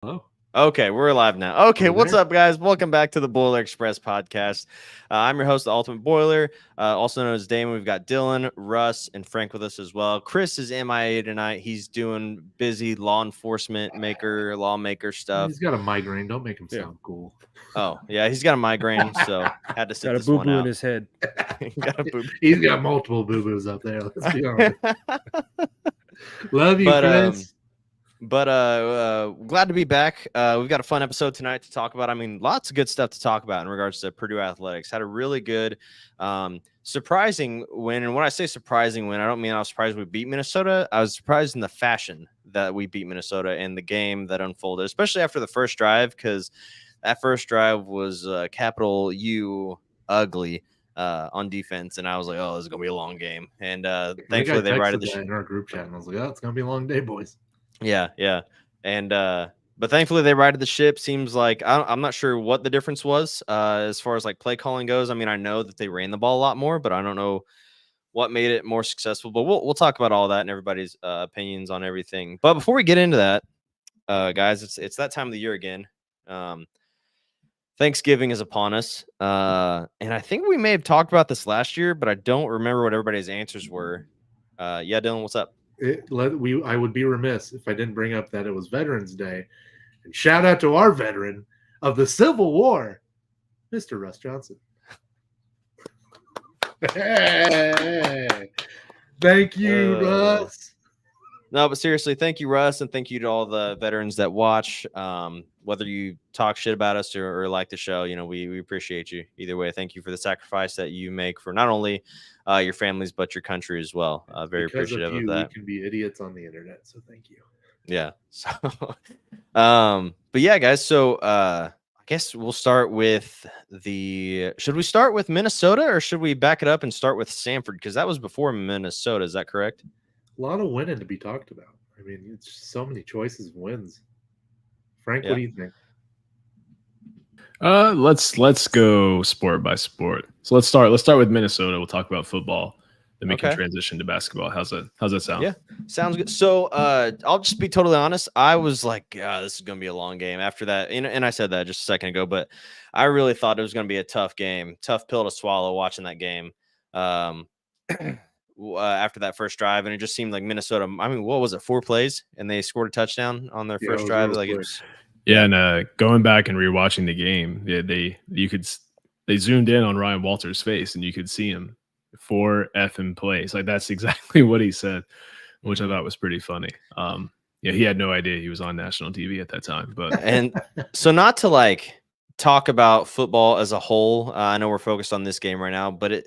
Hello. Okay, we're live now. Okay, Are we what's there? up, guys? Welcome back to the Boiler Express podcast. I'm your host, the Ultimate Boiler, also known as Damon. We've got Dylan, Russ, and Frank with us as well. Chris is MIA tonight. He's doing busy lawmaker stuff. He's got a migraine. Don't make him Yeah. sound cool. Oh, yeah, he's got a migraine, so had to sit Got a this boo one boo in out. his head. Got a boob. He's got multiple boo-boos up there. Let's be honest. Love you, Chris. Glad to be back. We've got a fun episode tonight to talk about. I mean, lots of good stuff to talk about in regards to Purdue athletics. Had a really good, surprising win. And when I say surprising win, I don't mean I was surprised we beat Minnesota. I was surprised in the fashion that we beat Minnesota and the game that unfolded, especially after the first drive, because that first drive was capital U ugly on defense. And I was like, oh, this is going to be a long game. And thankfully they righted the ship in our group chat. And I was like, oh, it's going to be a long day, boys. Yeah. And but thankfully they righted the ship. Seems like I'm not sure what the difference was as far as like play calling goes. I mean, I know that they ran the ball a lot more, but I don't know what made it more successful. But we'll talk about all that and everybody's opinions on everything. But before we get into that, guys, it's that time of the year again. Thanksgiving is upon us, and I think we may have talked about this last year, but I don't remember what everybody's answers were. Yeah, Dylan, what's up? I would be remiss if I didn't bring up that it was Veterans Day. And shout out to our veteran of the Civil War, Mr. Russ Johnson. Hey, thank you, Russ. No, but seriously, thank you, Russ, and thank you to all the veterans that watch. Whether you talk shit about us or like the show, we appreciate you. Either way, thank you for the sacrifice that you make for not only your families but your country as well. Very appreciative of that. We can be idiots on the internet, so thank you. Yeah. So, but yeah, guys. So I guess we'll start with should we start with Minnesota or should we back it up and start with Samford? Because that was before Minnesota. Is that correct? A lot of winning to be talked about. I mean, it's just so many choices of wins. Frank, what do you think? Let's go sport by sport. So let's start with Minnesota. We'll talk about football. Then we can transition to basketball. How's that sound? Yeah, sounds good. So I'll just be totally honest. I was like, this is gonna be a long game after that. And I said that just a second ago, but I really thought it was gonna be a tough game, tough pill to swallow watching that game. After that first drive, and it just seemed like Minnesota. I mean, what was it? 4 plays, and they scored a touchdown on their first drive. Like, and going back and rewatching the game, they zoomed in on Ryan Walters' face, and you could see him 4 effing plays. Like that's exactly what he said, which I thought was pretty funny. He had no idea he was on national TV at that time. But and so not to like talk about football as a whole. I know we're focused on this game right now, but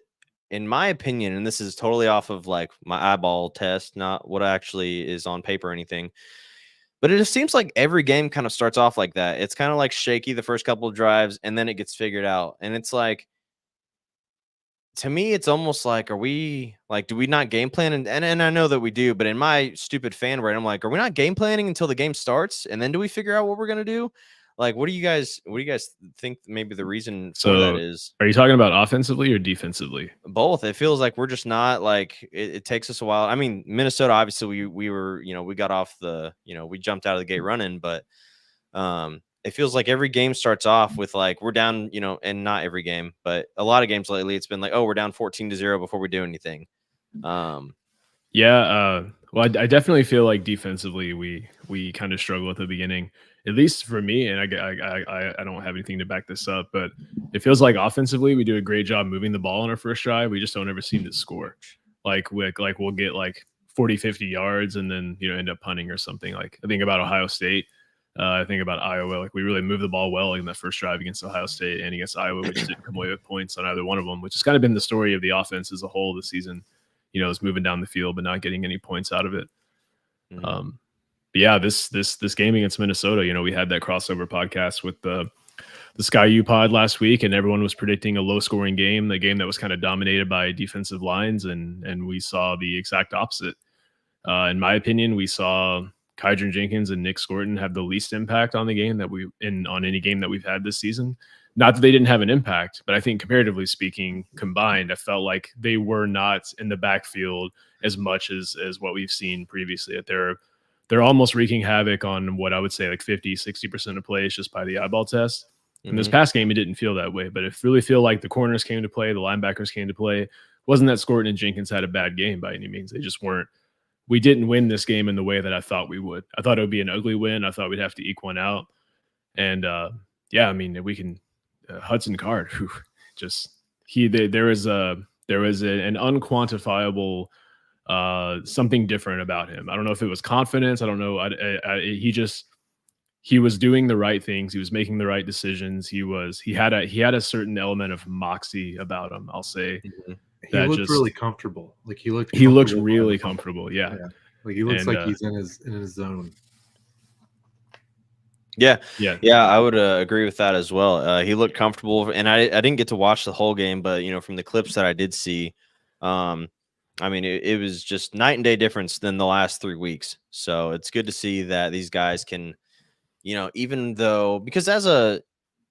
in my opinion, and this is totally off of like my eyeball test, not what actually is on paper or anything, but it just seems like every game kind of starts off like that. It's kind of like shaky the first couple of drives, and then it gets figured out. And it's like, to me, it's almost like, do we not game plan? And I know that we do, but in my stupid fan brain, I'm like, are we not game planning until the game starts? And then do we figure out what we're going to do? Like, what do you guys think maybe the reason for that is? Are you talking about offensively or defensively? Both. It feels like we're just not like it takes us a while. I mean, Minnesota, obviously we were, we got off we jumped out of the gate running, but it feels like every game starts off with like we're down, and not every game, but a lot of games lately it's been like, oh, we're down 14-0 before we do anything. Well, I definitely feel like defensively we kind of struggle at the beginning, at least for me, and I don't have anything to back this up, but it feels like offensively we do a great job moving the ball on our first drive. We just don't ever seem to score. Like we'll get like 40-50 yards and then end up punting or something. Like I think about Ohio State. I think about Iowa. Like we really moved the ball well in that first drive against Ohio State and against Iowa. We just didn't come away with points on either one of them, which has kind of been the story of the offense as a whole this season. Is moving down the field but not getting any points out of it. Mm-hmm. But yeah, this game against Minnesota, we had that crossover podcast with the Sky U pod last week, and everyone was predicting a low-scoring game, a game that was kind of dominated by defensive lines, and we saw the exact opposite. In my opinion, we saw Kydron Jenkins and Nick Scorton have the least impact on the game on any game that we've had this season. Not that they didn't have an impact, but I think comparatively speaking, combined, I felt like they were not in the backfield as much as what we've seen previously. That their they're almost wreaking havoc on what I would say like 50-60% of plays just by the eyeball test. In this past game, it didn't feel that way, but it really feel like the corners came to play, the linebackers came to play. It wasn't that Scourton and Jenkins had a bad game by any means. They just weren't. We didn't win this game in the way that I thought we would. I thought it would be an ugly win. I thought we'd have to eke one out. And yeah, I mean, we can Hudson Card, there was an unquantifiable something different about him. I don't know if it was confidence. I don't know. He was doing the right things. He was making the right decisions. He had a certain element of moxie about him, I'll say. He looked really comfortable. Like he looked really comfortable. Yeah. Like he looks like he's in his zone. Yeah. I would agree with that as well. He looked comfortable, and I didn't get to watch the whole game, but from the clips that I did see, I mean, it was just night and day difference than the last 3 weeks. So it's good to see that these guys can, even though, because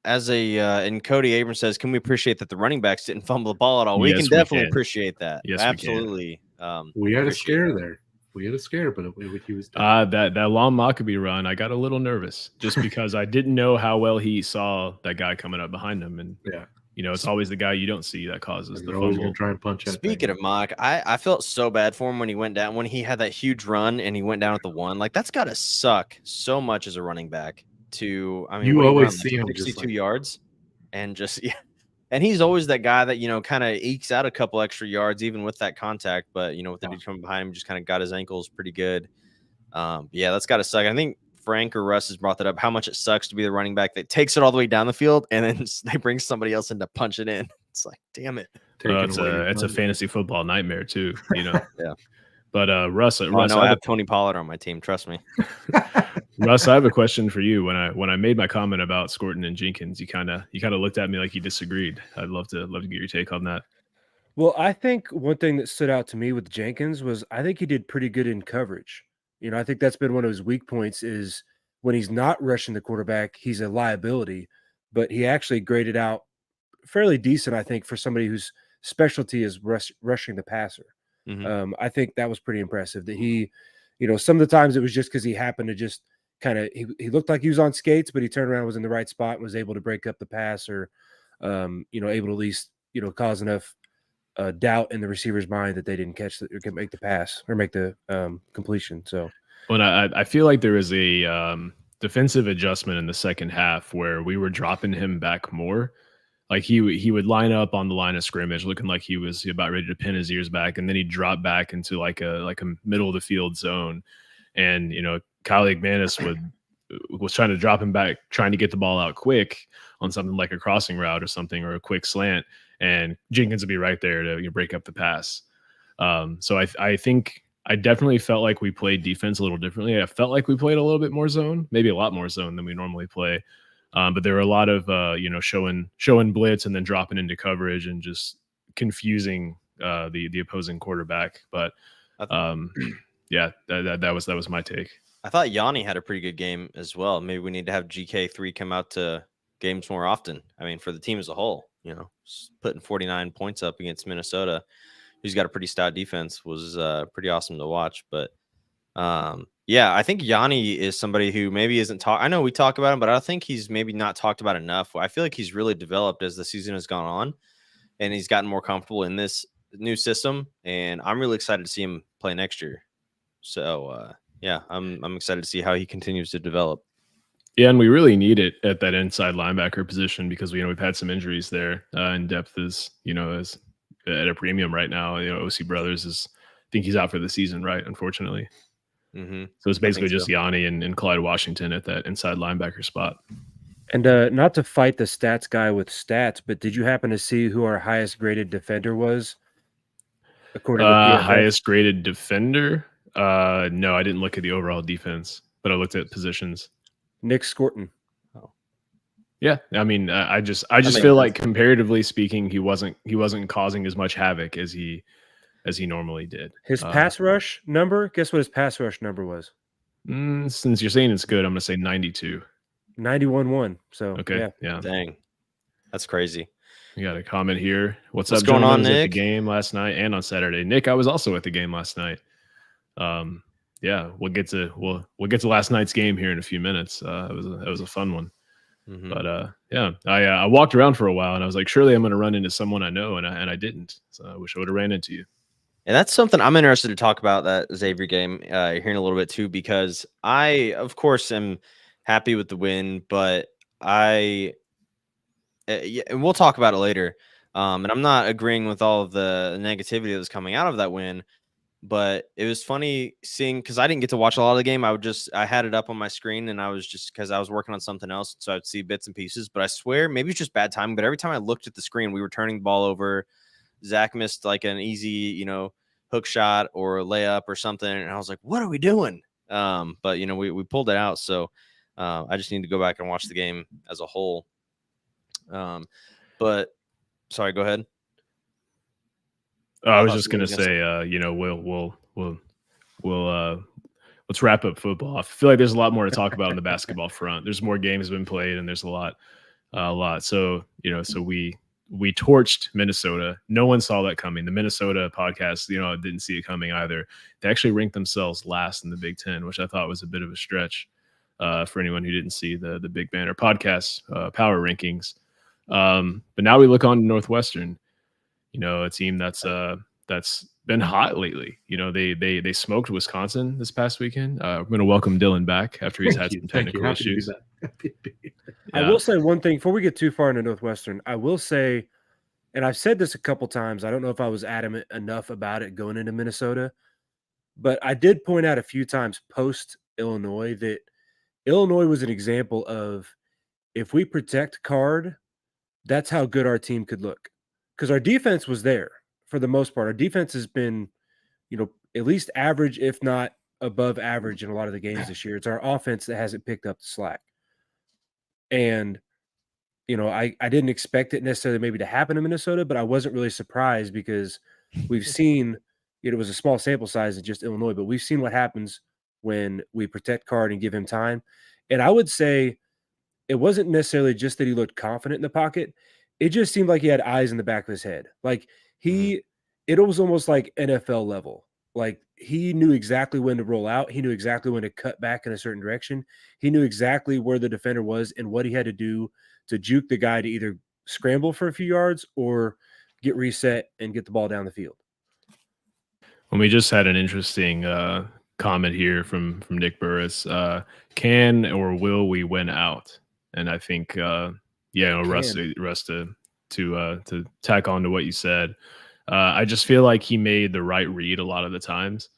and Cody Abrams says, can we appreciate that the running backs didn't fumble the ball at all? We can definitely appreciate that. Yes, absolutely. We had a scare there. We had a scare, but he was that long Maccabee run. I got a little nervous just because I didn't know how well he saw that guy coming up behind him, and it's always the guy you don't see that causes the fumble. Always gonna try and punch. Speaking of Mock, I felt so bad for him when he went down, when he had that huge run and he went down at the 1. Like that's got to suck so much as a running back. You always see him 62 yards, and and he's always that guy that kind of ekes out a couple extra yards even with that contact, but with the dude coming behind him, just kind of got his ankles pretty good. That's got to suck. I think Frank or Russ has brought that up, how much it sucks to be the running back that takes it all the way down the field and then they bring somebody else in to punch it in. It's like, damn it. It's a fantasy football nightmare too, Yeah. But Russ, I have Tony Pollard on my team. Trust me. Russ, I have a question for you. When I made my comment about Scourton and Jenkins, you kind of looked at me like you disagreed. I'd love to get your take on that. Well, I think one thing that stood out to me with Jenkins was I think he did pretty good in coverage. I think that's been one of his weak points is when he's not rushing the quarterback, he's a liability, but he actually graded out fairly decent, I think, for somebody whose specialty is rushing the passer. I think that was pretty impressive that he, some of the times it was just because he happened to just kind of, he looked like he was on skates, but he turned around, was in the right spot, and was able to break up the pass or, able to at least, cause enough doubt in the receiver's mind that they didn't catch or can make the pass or make the completion. So, well, I feel like there was a defensive adjustment in the second half where we were dropping him back more. Like he would line up on the line of scrimmage looking like he was about ready to pin his ears back, and then he'd drop back into like a middle of the field zone. And Kyle McManus was trying to drop him back, trying to get the ball out quick on something like a crossing route or something, or a quick slant, and Jenkins would be right there to break up the pass. So I think I definitely felt like we played defense a little differently. I felt like we played a little bit more zone, maybe a lot more zone than we normally play. But there were a lot of showing blitz and then dropping into coverage and just confusing the opposing quarterback. But that was my take. I thought Yanni had a pretty good game as well. Maybe we need to have GK3 come out to games more often. I mean, for the team as a whole, putting 49 points up against Minnesota, who's got a pretty stout defense, was pretty awesome to watch. But I think Yanni is somebody who maybe isn't I know we talk about him, but I think he's maybe not talked about enough. I feel like he's really developed as the season has gone on, and he's gotten more comfortable in this new system. And I'm really excited to see him play next year. So I'm excited to see how he continues to develop. Yeah, and we really need it at that inside linebacker position because we've had some injuries there, and depth is at a premium right now. OC Brothers I think he's out for the season, right? Unfortunately. So it's basically just Yanni and Clyde Washington at that inside linebacker spot. And not to fight the stats guy with stats, but did you happen to see who our highest graded defender was? According to PFF? Highest graded defender? No, I didn't look at the overall defense, but I looked at positions. Nick Scourton. Oh. Yeah, I mean, I just feel like comparatively speaking, he wasn't causing as much havoc as he normally did. His pass rush number, guess what his pass rush number was? Since you're saying it's good, I'm going to say 92. 91-1. So, okay. Yeah. Dang. That's crazy. We got a comment here. What's up, going on, Nick? Nick? At the game last night and on Saturday. Nick, I was also at the game last night. we'll get to last night's game here in a few minutes. It was a fun one. Mhm. But I walked around for a while and I was like, surely I'm going to run into someone I know, and I didn't. So I wish I would have ran into you. And that's something I'm interested to talk about, that Xavier game here in a little bit too, because I, of course, am happy with the win, but and we'll talk about it later. And I'm not agreeing with all of the negativity that was coming out of that win, but it was funny seeing, because I didn't get to watch a lot of the game. I had it up on my screen, and I was just, because I was working on something else, so I'd see bits and pieces. But I swear, maybe it's just bad timing, but every time I looked at the screen, we were turning the ball over. Zach missed like an easy, hook shot or layup or something, and I was like, "What are we doing?" But we pulled it out. So I just need to go back and watch the game as a whole. But sorry, go ahead. I was just gonna say, let's wrap up football. I feel like there's a lot more to talk about on the basketball front. There's more games been played, and there's a lot. So we torched Minnesota. No one saw that coming. The Minnesota podcast, didn't see it coming either. They actually ranked themselves last in the Big Ten, which I thought was a bit of a stretch for anyone who didn't see the Big Banner podcast power rankings. But now we look on to Northwestern, a team that's been hot lately. They smoked Wisconsin this past weekend. I'm going to welcome Dylan back after he's had some technical issues. I will say one thing before we get too far into Northwestern. I will say, and I've said this a couple times, I don't know if I was adamant enough about it going into Minnesota, but I did point out a few times post Illinois that Illinois was an example of, if we protect Card, that's how good our team could look. Because our defense was there for the most part. Our defense has been, at least average, if not above average in a lot of the games this year. It's our offense that hasn't picked up the slack. And, I didn't expect it necessarily maybe to happen in Minnesota, but I wasn't really surprised because we've seen, it was a small sample size in just Illinois, but we've seen what happens when we protect Card and give him time. And I would say it wasn't necessarily just that he looked confident in the pocket. It just seemed like he had eyes in the back of his head. Like it was almost like NFL level. Like he knew exactly when to roll out. He knew exactly when to cut back in a certain direction. He knew exactly where the defender was and what he had to do to juke the guy to either scramble for a few yards or get reset and get the ball down the field. Well, we just had an interesting comment here from Nick Burris. Can or will we win out? And I think, Russ, to tack on to what you said, I just feel like he made the right read a lot of the times.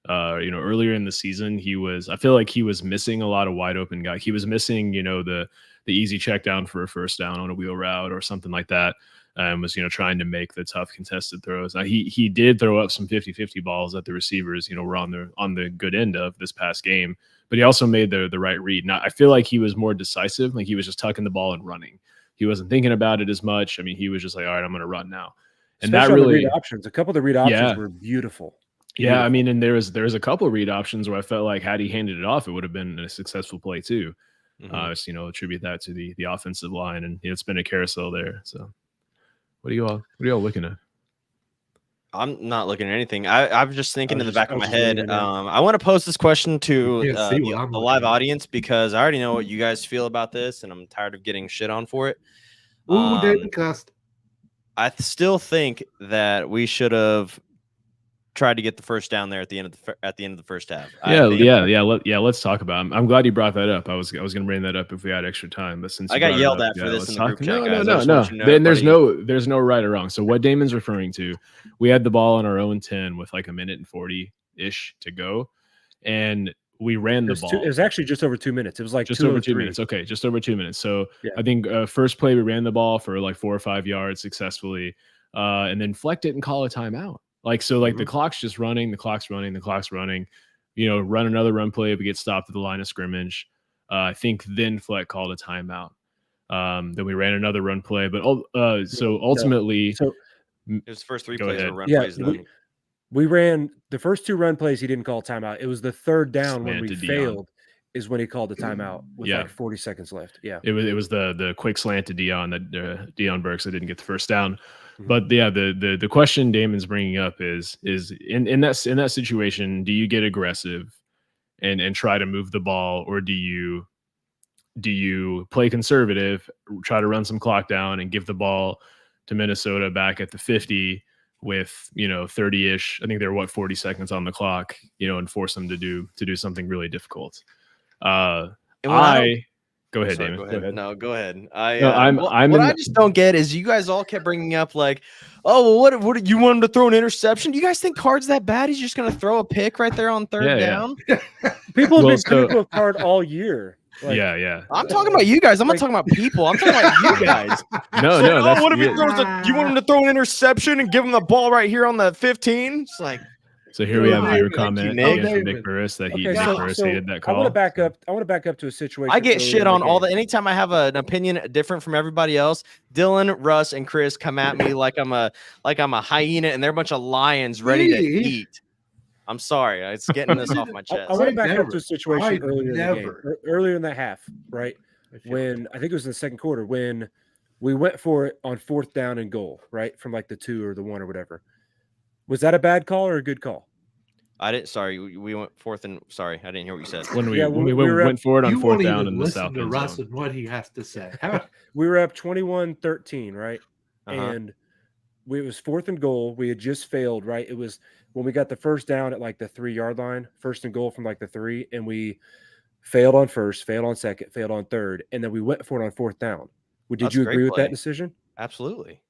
Earlier in the season, I feel like he was missing a lot of wide open guys. He was missing, the easy check down for a first down on a wheel route or something like that. And was, trying to make the tough contested throws. Now, he did throw up some 50-50 balls that the receivers, were on the good end of this past game, but he also made the right read. Now, I feel like he was more decisive. Like he was just tucking the ball and running. He wasn't thinking about it as much. I mean, he was just like, all right, I'm going to run now. And especially that really, the read options, a couple of the read options were beautiful. Yeah, I mean, and there's a couple of read options where I felt like had he handed it off, it would have been a successful play too. Attribute that to the offensive line, and it's been a carousel there. So, what are you all looking at? I'm not looking at anything. I'm just thinking in the back of my head. I want to pose this question to the live audience because I already know what you guys feel about this, and I'm tired of getting shit on for it. Ooh, David Cost. I still think that we should have tried to get the first down there at the end of the first half. Let's talk about it. I'm glad you brought that up. I was going to bring that up if we had extra time, but since I got yelled at for this in the group chat, guys. No. Then there's no right or wrong. So what Damon's referring to, we had the ball on our own 10 with like a minute and 40-ish to go, and we ran the ball. It was actually just over 2 minutes. It was like just over 2 minutes. Okay, just over 2 minutes. So I think first play we ran the ball for like 4 or 5 yards successfully, and then Fleck didn't call a timeout. The clock's just running, the clock's running, run another run play. We get stopped at the line of scrimmage. I think then Fleck called a timeout. Then we ran another run play. But ultimately, it was the first 3 plays were run plays. We ran the first 2 run plays. He didn't call timeout. It was the third down when we failed is when he called the timeout with like 40 seconds left. Yeah, it was the quick slant to Dion that Dion Burks that didn't get the first down. But the question Damon's bringing up is in that situation, do you get aggressive and try to move the ball, or do you play conservative, try to run some clock down and give the ball to Minnesota back at the 50 with 30-ish, I think they're 40 seconds on the clock, and force them to do something really difficult. Go ahead, Sorry, Damon. go ahead. No, go ahead. What I just don't get is you guys all kept bringing up like, oh, well, what you want him to throw an interception? Do you guys think Card's that bad? He's just gonna throw a pick right there on third down. People have Well, been critical of Card all year. Like, yeah. I'm talking about you guys. I'm not talking about people. I'm talking about you guys. No, It's like, that's what if he it. throws you want him to throw an interception and give him the ball right here on the 15? It's like, So here we have viewer Thank you, comment Nick. again from Nick Burris that Okay, Nick so- Burris so hated that I call. want to back up. I want to back up to a situation. I get earlier shit in the on all game. the anytime I have an opinion different from everybody else. Dylan, Russ, and Chris come at me like I'm a hyena and they're a bunch of lions ready to Me? eat. I'm sorry, it's getting this off my chest. I want to I back up never- to a situation I earlier in the game, never. earlier in the half, right? When I think it was in the second quarter when we went for it on 4th down and goal, right, from like the 2 or the 1 or whatever. Was that a bad call or a good call? I didn't. Sorry, we went fourth and sorry, I didn't hear what you said. when we Yeah, when we we were went forward on You 4th won't down even in the listen south to end Russ zone. and what he has to say. How- We were up 21-13, right? Uh-huh. And it was 4th and goal. We had just failed, right? It was when we got the first down at like the 3-yard line, 1st and goal from like the 3, and we failed on 1st, failed on 2nd, failed on 3rd, and then we went for it on 4th down. Did That's you a great agree with play. that decision? Absolutely.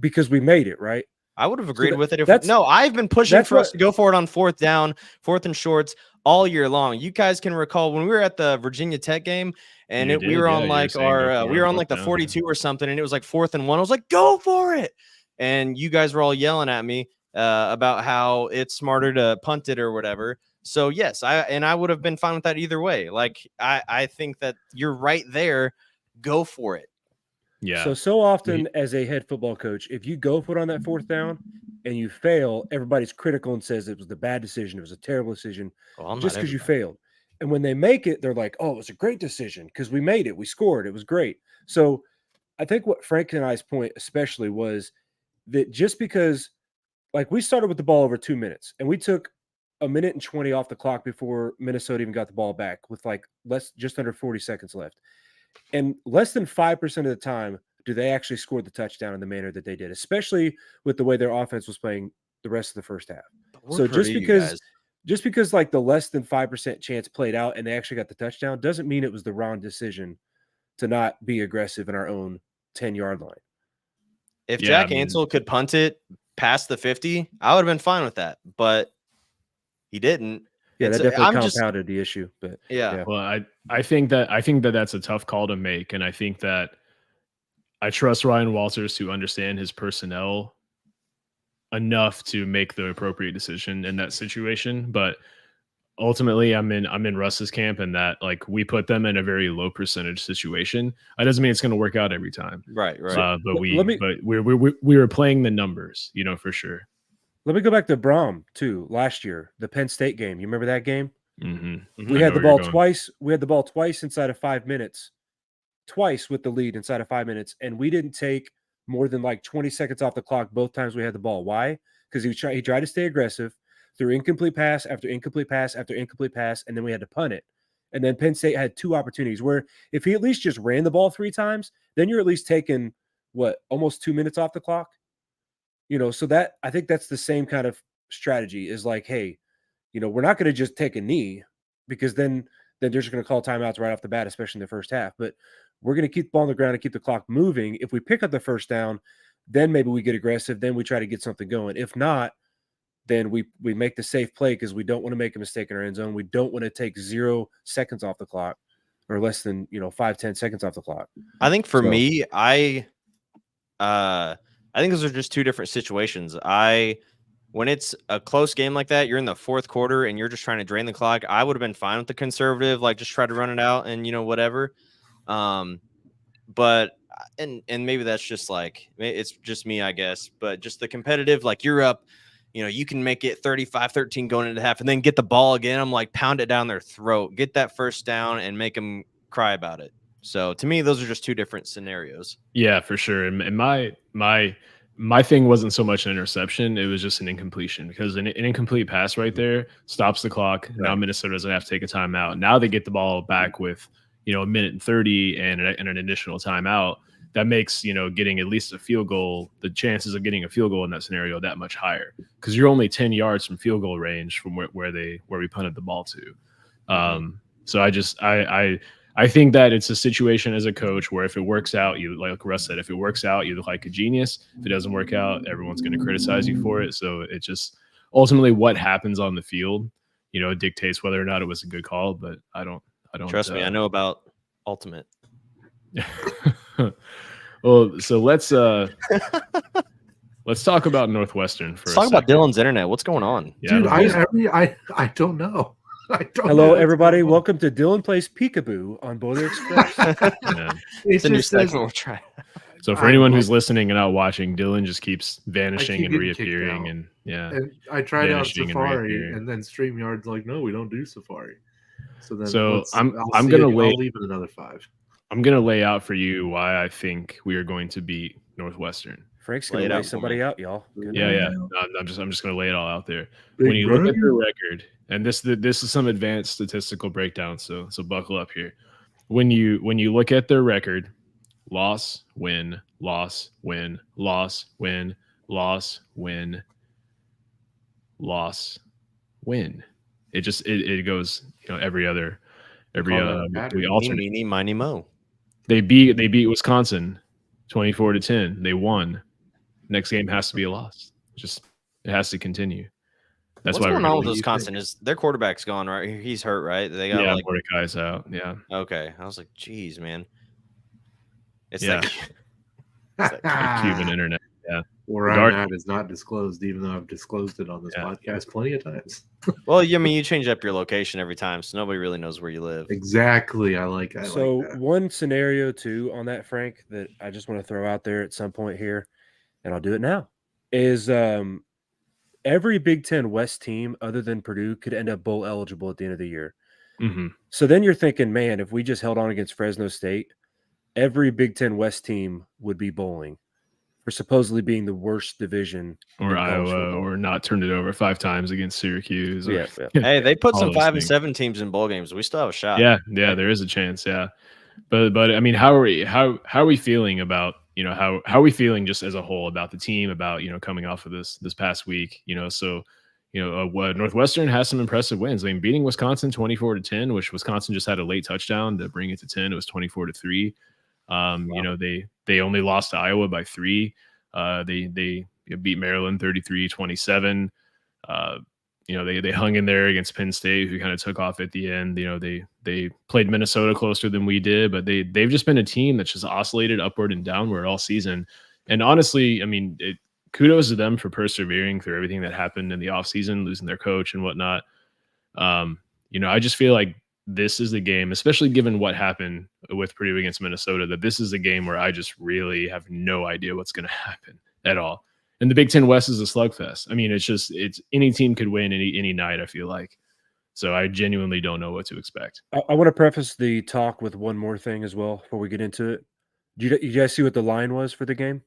Because we made it, right? I would have agreed that- with it if that's- no. I've been pushing that's for us what- to go for it on 4th down, 4th and shorts all year long. You guys can recall when we were at the Virginia Tech game and You we did, were yeah, on you were like saying go for our it we were on on like the 4th down. 42 or something, and it was like 4th and 1. I was like, go for it, and you guys were all yelling at me about how it's smarter to punt it or whatever. So yes, I would have been fine with that either way. Like I think that you're right there. Go for it. Yeah. So often as a head football coach, if you go for it on that 4th down and you fail, everybody's critical and says it was a bad decision. It was a terrible decision Well, I'm just not because you everybody. failed. And when they make it, they're like, oh, it was a great decision because we made it. We scored. It was great. So I think what Frank and I's point especially was that just because like we started with the ball over 2 minutes and we took a minute and 20 off the clock before Minnesota even got the ball back with like just under 40 seconds left. And less than 5% of the time do they actually score the touchdown in the manner that they did, especially with the way their offense was playing the rest of the first half. We're So pretty, you guys. just because like the less than 5% chance played out and they actually got the touchdown doesn't mean it was the wrong decision to not be aggressive in our own 10-yard line. If Yeah, Jack I mean- Ansel could punt it past the 50, I would have been fine with that, but he didn't. Yeah, that It's- definitely I'm just- compounded the issue. But Yeah. Well, I think that that's a tough call to make, and I think that I trust Ryan Walters to understand his personnel enough to make the appropriate decision in that situation. But ultimately, I'm in Russ's camp, and that like we put them in a very low percentage situation. That doesn't mean it's going to work out every time. Right. But let me- we were playing the numbers, for sure. let me go back to Braum too. Last year, the Penn State game. You remember that game? Mm-hmm. We had the ball twice. We had the ball twice inside of 5 minutes, twice with the lead inside of 5 minutes, and we didn't take more than like 20 seconds off the clock both times we had the ball. Why? Because he tried to stay aggressive, threw incomplete pass after incomplete pass after incomplete pass, and then we had to punt it. And then Penn State had 2 opportunities where if he at least just ran the ball 3 times, then you're at least taking almost 2 minutes off the clock. So that I think that's the same kind of strategy is like, hey, we're not going to just take a knee because then they're just going to call timeouts right off the bat, especially in the first half. But we're going to keep the ball on the ground and keep the clock moving. If we pick up the first down, then maybe we get aggressive. Then we try to get something going. If not, then we make the safe play because we don't want to make a mistake in our end zone. We don't want to take 0 seconds off the clock or less than 5-10 seconds off the clock. I think for So- me, I think those are just two different situations. When it's a close game like that, you're in the 4th quarter and you're just trying to drain the clock. I would have been fine with the conservative, like just try to run it out and whatever. But maybe that's just like it's just me, I guess. But just the competitive, like you're up, you can make it 35-13 going into half and then get the ball again. I'm like pound it down their throat, get that first down and make them cry about it. So to me, those are just two different scenarios. Yeah, for sure. And my my thing wasn't so much an interception; it was just an incompletion, because an incomplete pass right there stops the clock. Now Minnesota doesn't have to take a timeout. Now they get the ball back with a minute and 30 and an additional timeout. That makes getting at least a field goal, the chances of getting a field goal in that scenario, that much higher, because you're only 10 yards from field goal range from where we punted the ball to. So I think that it's a situation as a coach where if it works out, like Russ said, if it works out, you look like a genius. If it doesn't work out, everyone's going to criticize you for it. So it just ultimately what happens on the field, dictates whether or not it was a good call. But I don't Trust me, I know about ultimate. Well, so let's talk about Northwestern first. Let's talk about Dylan's internet. What's going on? Dude, I don't know. Hello, everybody. Welcome to Dylan Plays Peekaboo on Boulder Express. It's a new segment we'll try. So for anyone who's listening and not watching, Dylan just keeps vanishing and reappearing, and And I tried out Safari, and then StreamYard's like, no, we don't do Safari. So then I'm gonna leave it another 5. I'm gonna lay out for you why I think we are going to beat Northwestern. Frank's gonna lay somebody out, y'all. Yeah. No, I'm just gonna lay it all out there. When you look at their record, and this is some advanced statistical breakdown, so buckle up here. When you look at their record, loss, win, loss, win, loss, win, loss, win, loss, win. It just it goes every we alternate. Meeny, miny, mo. They beat Wisconsin 24-10. They won. Next game has to be a loss. It has to continue. That's what's going on with Wisconsin. Is their quarterback's gone, right? He's hurt, right? They got Mordecai's out. Yeah. Okay. I was like, geez, man. It's that Cuban internet. Yeah. Where I'm at is not disclosed, even though I've disclosed it on this podcast plenty of times. Well, you change up your location every time, so nobody really knows where you live. Exactly. I like that. One scenario too on that, Frank, that I just want to throw out there at some point here, and I'll do it now, is every Big Ten West team other than Purdue could end up bowl eligible at the end of the year. Mm-hmm. So then you're thinking, man, if we just held on against Fresno State, every Big Ten West team would be bowling. For supposedly being the worst division, or Iowa, or not turned it over 5 times against Syracuse. Hey, they put some 5 and 7 teams in bowl games. We still have a shot. Yeah, there is a chance. Yeah, but I mean, how are we feeling about how are we feeling just as a whole about the team, about coming off of this past week? Northwestern has some impressive wins. I mean, beating Wisconsin 24-10, which Wisconsin just had a late touchdown to bring it to 10. It was 24-3. Wow. They only lost to Iowa by 3. They beat Maryland 33-27. They hung in there against Penn State, who kind of took off at the end. They played Minnesota closer than we did, but they've just been a team that's just oscillated upward and downward all season. And honestly, I mean, kudos to them for persevering through everything that happened in the offseason, losing their coach and whatnot. I just feel like this is the game, especially given what happened with Purdue against Minnesota, that this is a game where I just really have no idea what's going to happen at all. And the Big Ten West is a slugfest. I mean, it's any team could win any night, I feel like. So I genuinely don't know what to expect. I want to preface the talk with one more thing as well before we get into it. You guys see what the line was for the game?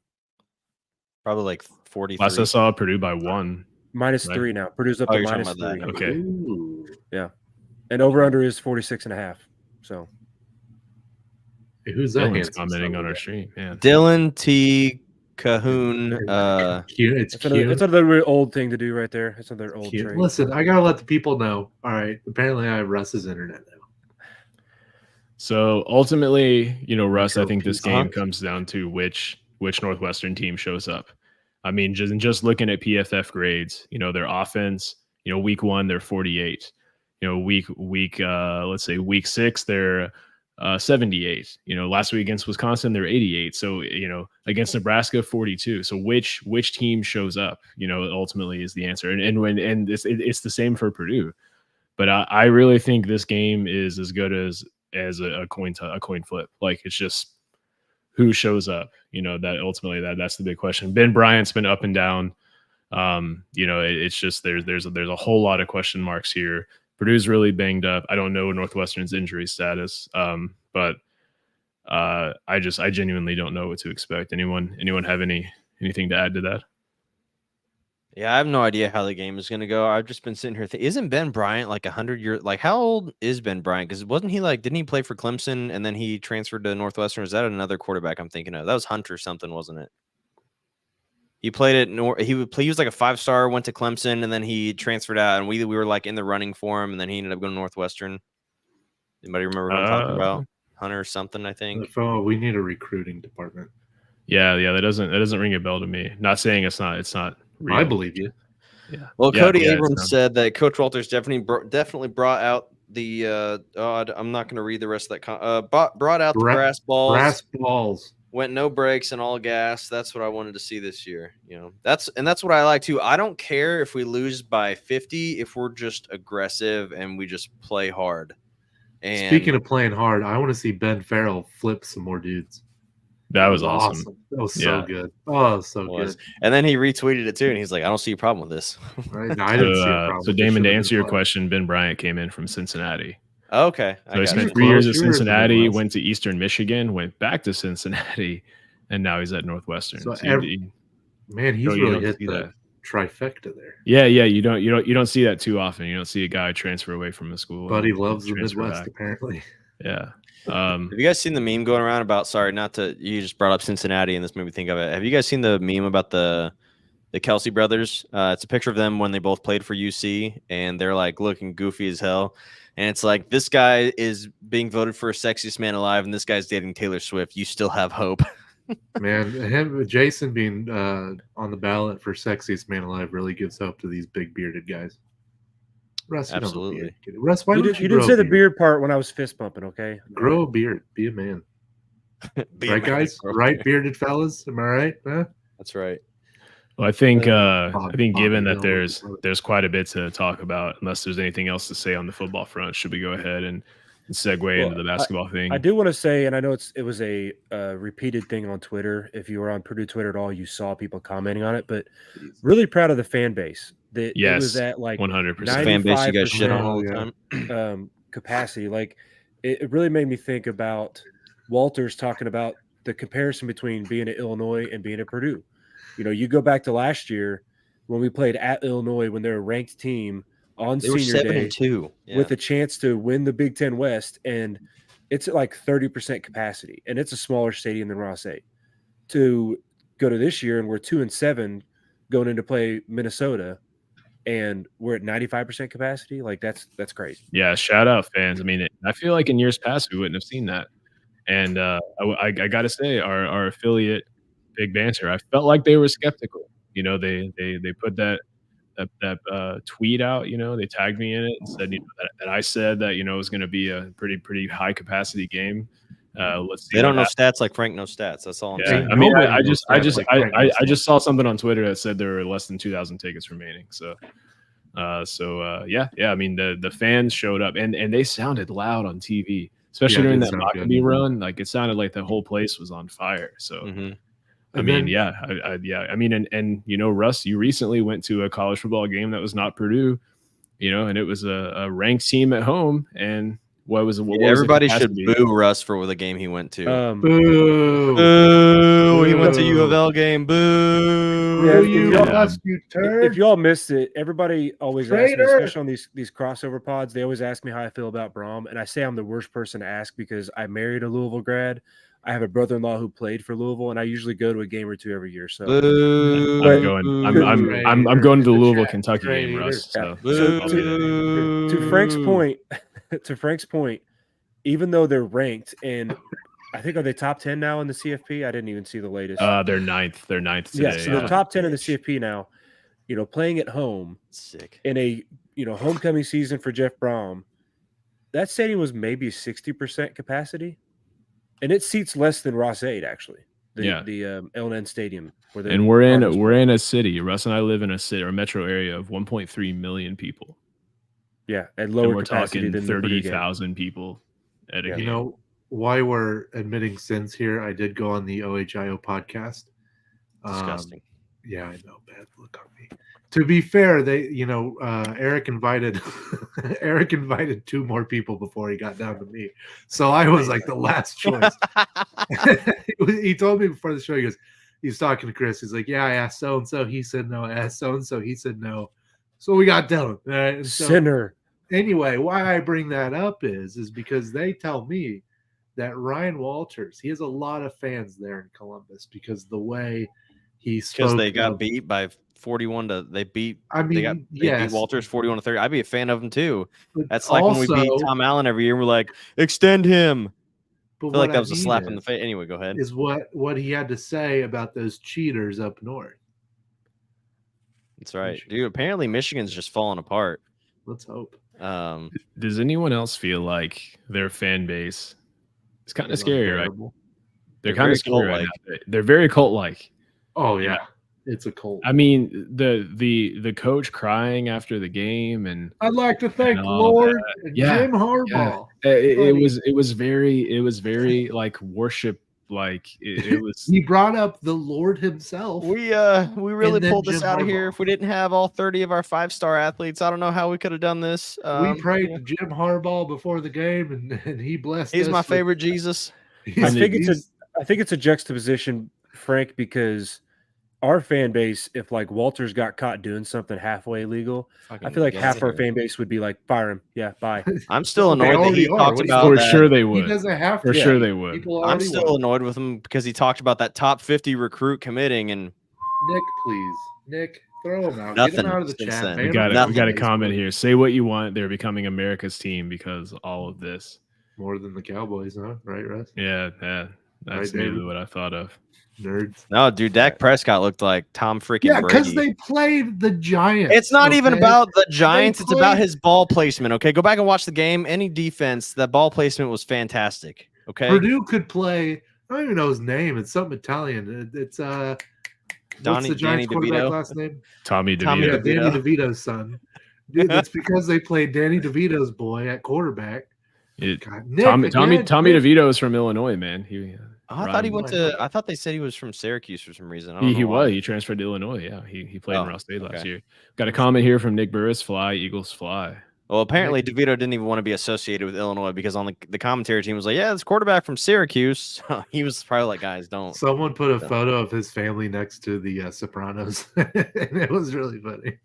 Probably like 43. Last I saw, Purdue by 1. -3 now. Purdue's up to -3. Okay. Ooh. Yeah. And over-under is 46.5. So. Hey, who's that? Dylan's commenting on our stream. Yeah. Dylan T. Cahoon. It's cute. It's another old thing to do right there. It's another old trade. Listen, I gotta let the people know. All right. Apparently, I have Russ's internet now. So ultimately, Russ, I think this game comes down to which Northwestern team shows up. I mean, just looking at PFF grades, their offense, week 1, they're 48. Let's say week 6, they're 78. Last week against Wisconsin, they're 88. So, against Nebraska, 42. So which team shows up, ultimately is the answer. And it's the same for Purdue. But I really think this game is as good as a coin flip. Like, it's just who shows up, that ultimately that's the big question. Ben Bryant's been up and down. It's just there's a whole lot of question marks here. Purdue's really banged up. I don't know Northwestern's injury status, but I genuinely don't know what to expect. Anyone have any Anything to add to that? Yeah, I have no idea how the game is going to go. I've just been sitting here thinking, isn't Ben Bryant like 100 years? Like, how old is Ben Bryant? Because wasn't he like, didn't he play for Clemson and then he transferred to Northwestern? Is that another quarterback I'm thinking of? That was Hunter something, wasn't it? He played at he was like a 5-star, went to Clemson, and then he transferred out, and we were like in the running for him, and then he ended up going to Northwestern. Anybody remember who I'm talking about? Hunter something, I think. Oh, we need a recruiting department. Yeah, that doesn't ring a bell to me. Not saying it's not real. I believe you. Yeah. Well, Yeah, Cody yeah, Abrams said that Coach Walters definitely brought out the I'm not going to read the rest of that. Brought out the brass balls. Brass balls. Went no brakes and all gas. That's what I wanted to see this year. You know, that's what I like too. I don't care if we lose by 50 if we're just aggressive and we just play hard. And Speaking of playing hard, I want to see Ben Farrell flip some more dudes. That was awesome. That was so good. Oh, so good. And then he retweeted it too, and he's like, "I don't see a problem with this." Right? No, I didn't see a problem. So Damon, to answer your question, Ben Bryant came in from Cincinnati. Okay. So he spent 3 years at Cincinnati, went to Eastern Michigan, went back to Cincinnati, and now he's at Northwestern. So he's really hit the trifecta there. Yeah, you don't see that too often. You don't see a guy transfer away from a school. But he loves the Midwest, apparently. Yeah. Have you guys seen the meme going around about? Sorry, you just brought up Cincinnati, and this made me think of it. Have you guys seen the meme about the Kelsey brothers? It's a picture of them when they both played for UC, and they're like looking goofy as hell. And it's like, this guy is being voted for sexiest man alive, and this guy's dating Taylor Swift. You still have hope. Man, Jason being on the ballot for sexiest man alive really gives hope to these big bearded guys. Russ, absolutely. Russ, why don't you didn't say the beard part when I was fist bumping, okay? Grow a beard. Be a man. Right, guys? Right, bearded fellas? Am I right? Huh? That's right. Well, I think given that there's quite a bit to talk about, unless there's anything else to say on the football front, should we go ahead and segue into the basketball thing? I do want to say, and I know it was a repeated thing on Twitter. If you were on Purdue Twitter at all, you saw people commenting on it. But really proud of the fan base. That it was at like 100% fan base you guys shit on all the time. Capacity. Like it really made me think about Walters talking about the comparison between being at Illinois and being at Purdue. You know, you go back to last year when we played at Illinois when they're a ranked team on senior day 7-2 with a chance to win the Big Ten West, and it's at like 30% capacity, and it's a smaller stadium than Ross 8. To go to this year and we're 2-7 going into play Minnesota, and we're at 95% capacity. Like that's crazy. Yeah, shout out fans. I mean, I feel like in years past we wouldn't have seen that. And I got to say, our affiliate Big Banter, I felt like they were skeptical. You know, they put that tweet out. You know, they tagged me in it and said, you know, that I said that, you know, it was going to be a pretty high capacity game. Let's see. They don't know stats like Frank knows stats. That's all I'm saying. I mean, I just saw something on Twitter that said there were less than 2,000 tickets remaining. So yeah. I mean, the fans showed up and they sounded loud on TV, especially during that Maccabee run. Like it sounded like the whole place was on fire. So. I mean, I mean, and you know, Russ, you recently went to a college football game that was not Purdue, you know, and it was a ranked team at home. And everybody should boo Russ for the game he went to. Boo! Boo! He went to U of L game. Boo! Yeah, if y'all missed it, everybody always asks me, especially on these crossover pods, they always ask me how I feel about Brom, and I say I'm the worst person to ask because I married a Louisville grad. I have a brother-in-law who played for Louisville, and I usually go to a game or two every year. So I'm going to the Louisville, Kentucky game, Russ. So to Frank's point, even though they're ranked, and I think are they top 10 now in the CFP? I didn't even see the latest. They're ninth. They're ninth today. Yeah, so they're top 10 in the CFP now. You know, playing at home, in a homecoming season for Jeff Brom, that stadium was maybe 60% capacity. And it seats less than Ross 8, actually. The LNN Stadium. And we're in a city. Russ and I live in a city or a metro area of 1.3 million people. Yeah, and lower we're capacity talking than 30,000 people at a game. You know, why we're admitting sins here, I did go on the OHIO podcast. Disgusting. Yeah, I know. Bad look on me. To be fair, they, Eric invited two more people before he got down to me. So I was like the last choice. He told me before the show, he goes, he's talking to Chris. He's like, "Yeah, I asked so and so. He said no. I asked so and so. He said no. So we got Dylan." All right? And so, Sinner. anyway, why I bring that up is because they tell me that Ryan Walters, he has a lot of fans there in Columbus because the way he spoke. Because they got of- beat by 41 to they beat I mean, they beat yes, Walters 41 to 30. I'd be a fan of him too. but That's like when we beat also- Tom Allen every year. We're like, extend him. but I feel like what that was a mean slap in the is- face. Anyway, go ahead. Is what he had to say about those cheaters up north. That's right, Michigan. dude. Apparently, Michigan's just falling apart. Let's hope. Does anyone else feel like their fan base is kind of It's scary, right? unbearable. They're They're kind very of scary right cult-like. now. They're very cult-like. Oh yeah. Yeah. It's a cult. I mean, the coach crying after the game, and I'd like to thank and all Lord and Yeah, Jim Harbaugh. it Funny. was very like worship, like it was. He brought up the Lord himself. We really then pulled this Jim out of here. Harbaugh. If we didn't have all 30 of our 5-star athletes, I don't know how we could have done this. We prayed yeah. to Jim Harbaugh before the game, and he blessed He's us. my with- favorite Jesus. he's- I think it's a juxtaposition, Frank, because our fan base, if like Walters got caught doing something halfway illegal, I feel like half our fan base would be like, fire him. Yeah, bye. I'm still They annoyed that already he are. talked What do you- about For that. sure they he would. doesn't have For to. sure they would. People I'm already still want. annoyed with him because he talked about that top 50 recruit committing, and Nick, please. Nick, throw him out. Get Nothing him out of the since chat. then. Ban We him got from it. We got a Facebook. comment here. Say what you want. They're becoming America's team because all of this. More than the Cowboys, huh? Right, Russ? Yeah, that's Right, immediately David? what I thought of. Nerds. no, dude, Dak Prescott looked like Tom freaking Yeah, Brady. because they played the Giants. It's not even okay? about the Giants. It's about played- his ball placement. Okay, go back and watch the game. Any defense, that ball placement was fantastic. Okay, Purdue could play. I don't even know his name. It's something Italian. It's what's Danny the Giants quarterback DeVito. last name? Tommy Tommy Yeah, DeVito. DeVito. Danny DeVito's son. Dude, that's because they played Danny DeVito's boy at quarterback. It- God, Nick, Tommy again, Tommy Nick. DeVito is from Illinois, man. Oh, I thought he Ryan- went to. I thought they said he was from Syracuse for some reason. I don't He know why. was. He transferred to Illinois. Yeah, he played Oh, in Ross State last okay. year. Got a comment here from Nick Burris. Fly, Eagles fly. Well, apparently DeVito didn't even want to be associated with Illinois because on the commentary team was like, "Yeah, this quarterback from Syracuse." He was probably like, "Guys, don't." Someone put a Yeah. photo of his family next to the Sopranos, and it was really funny.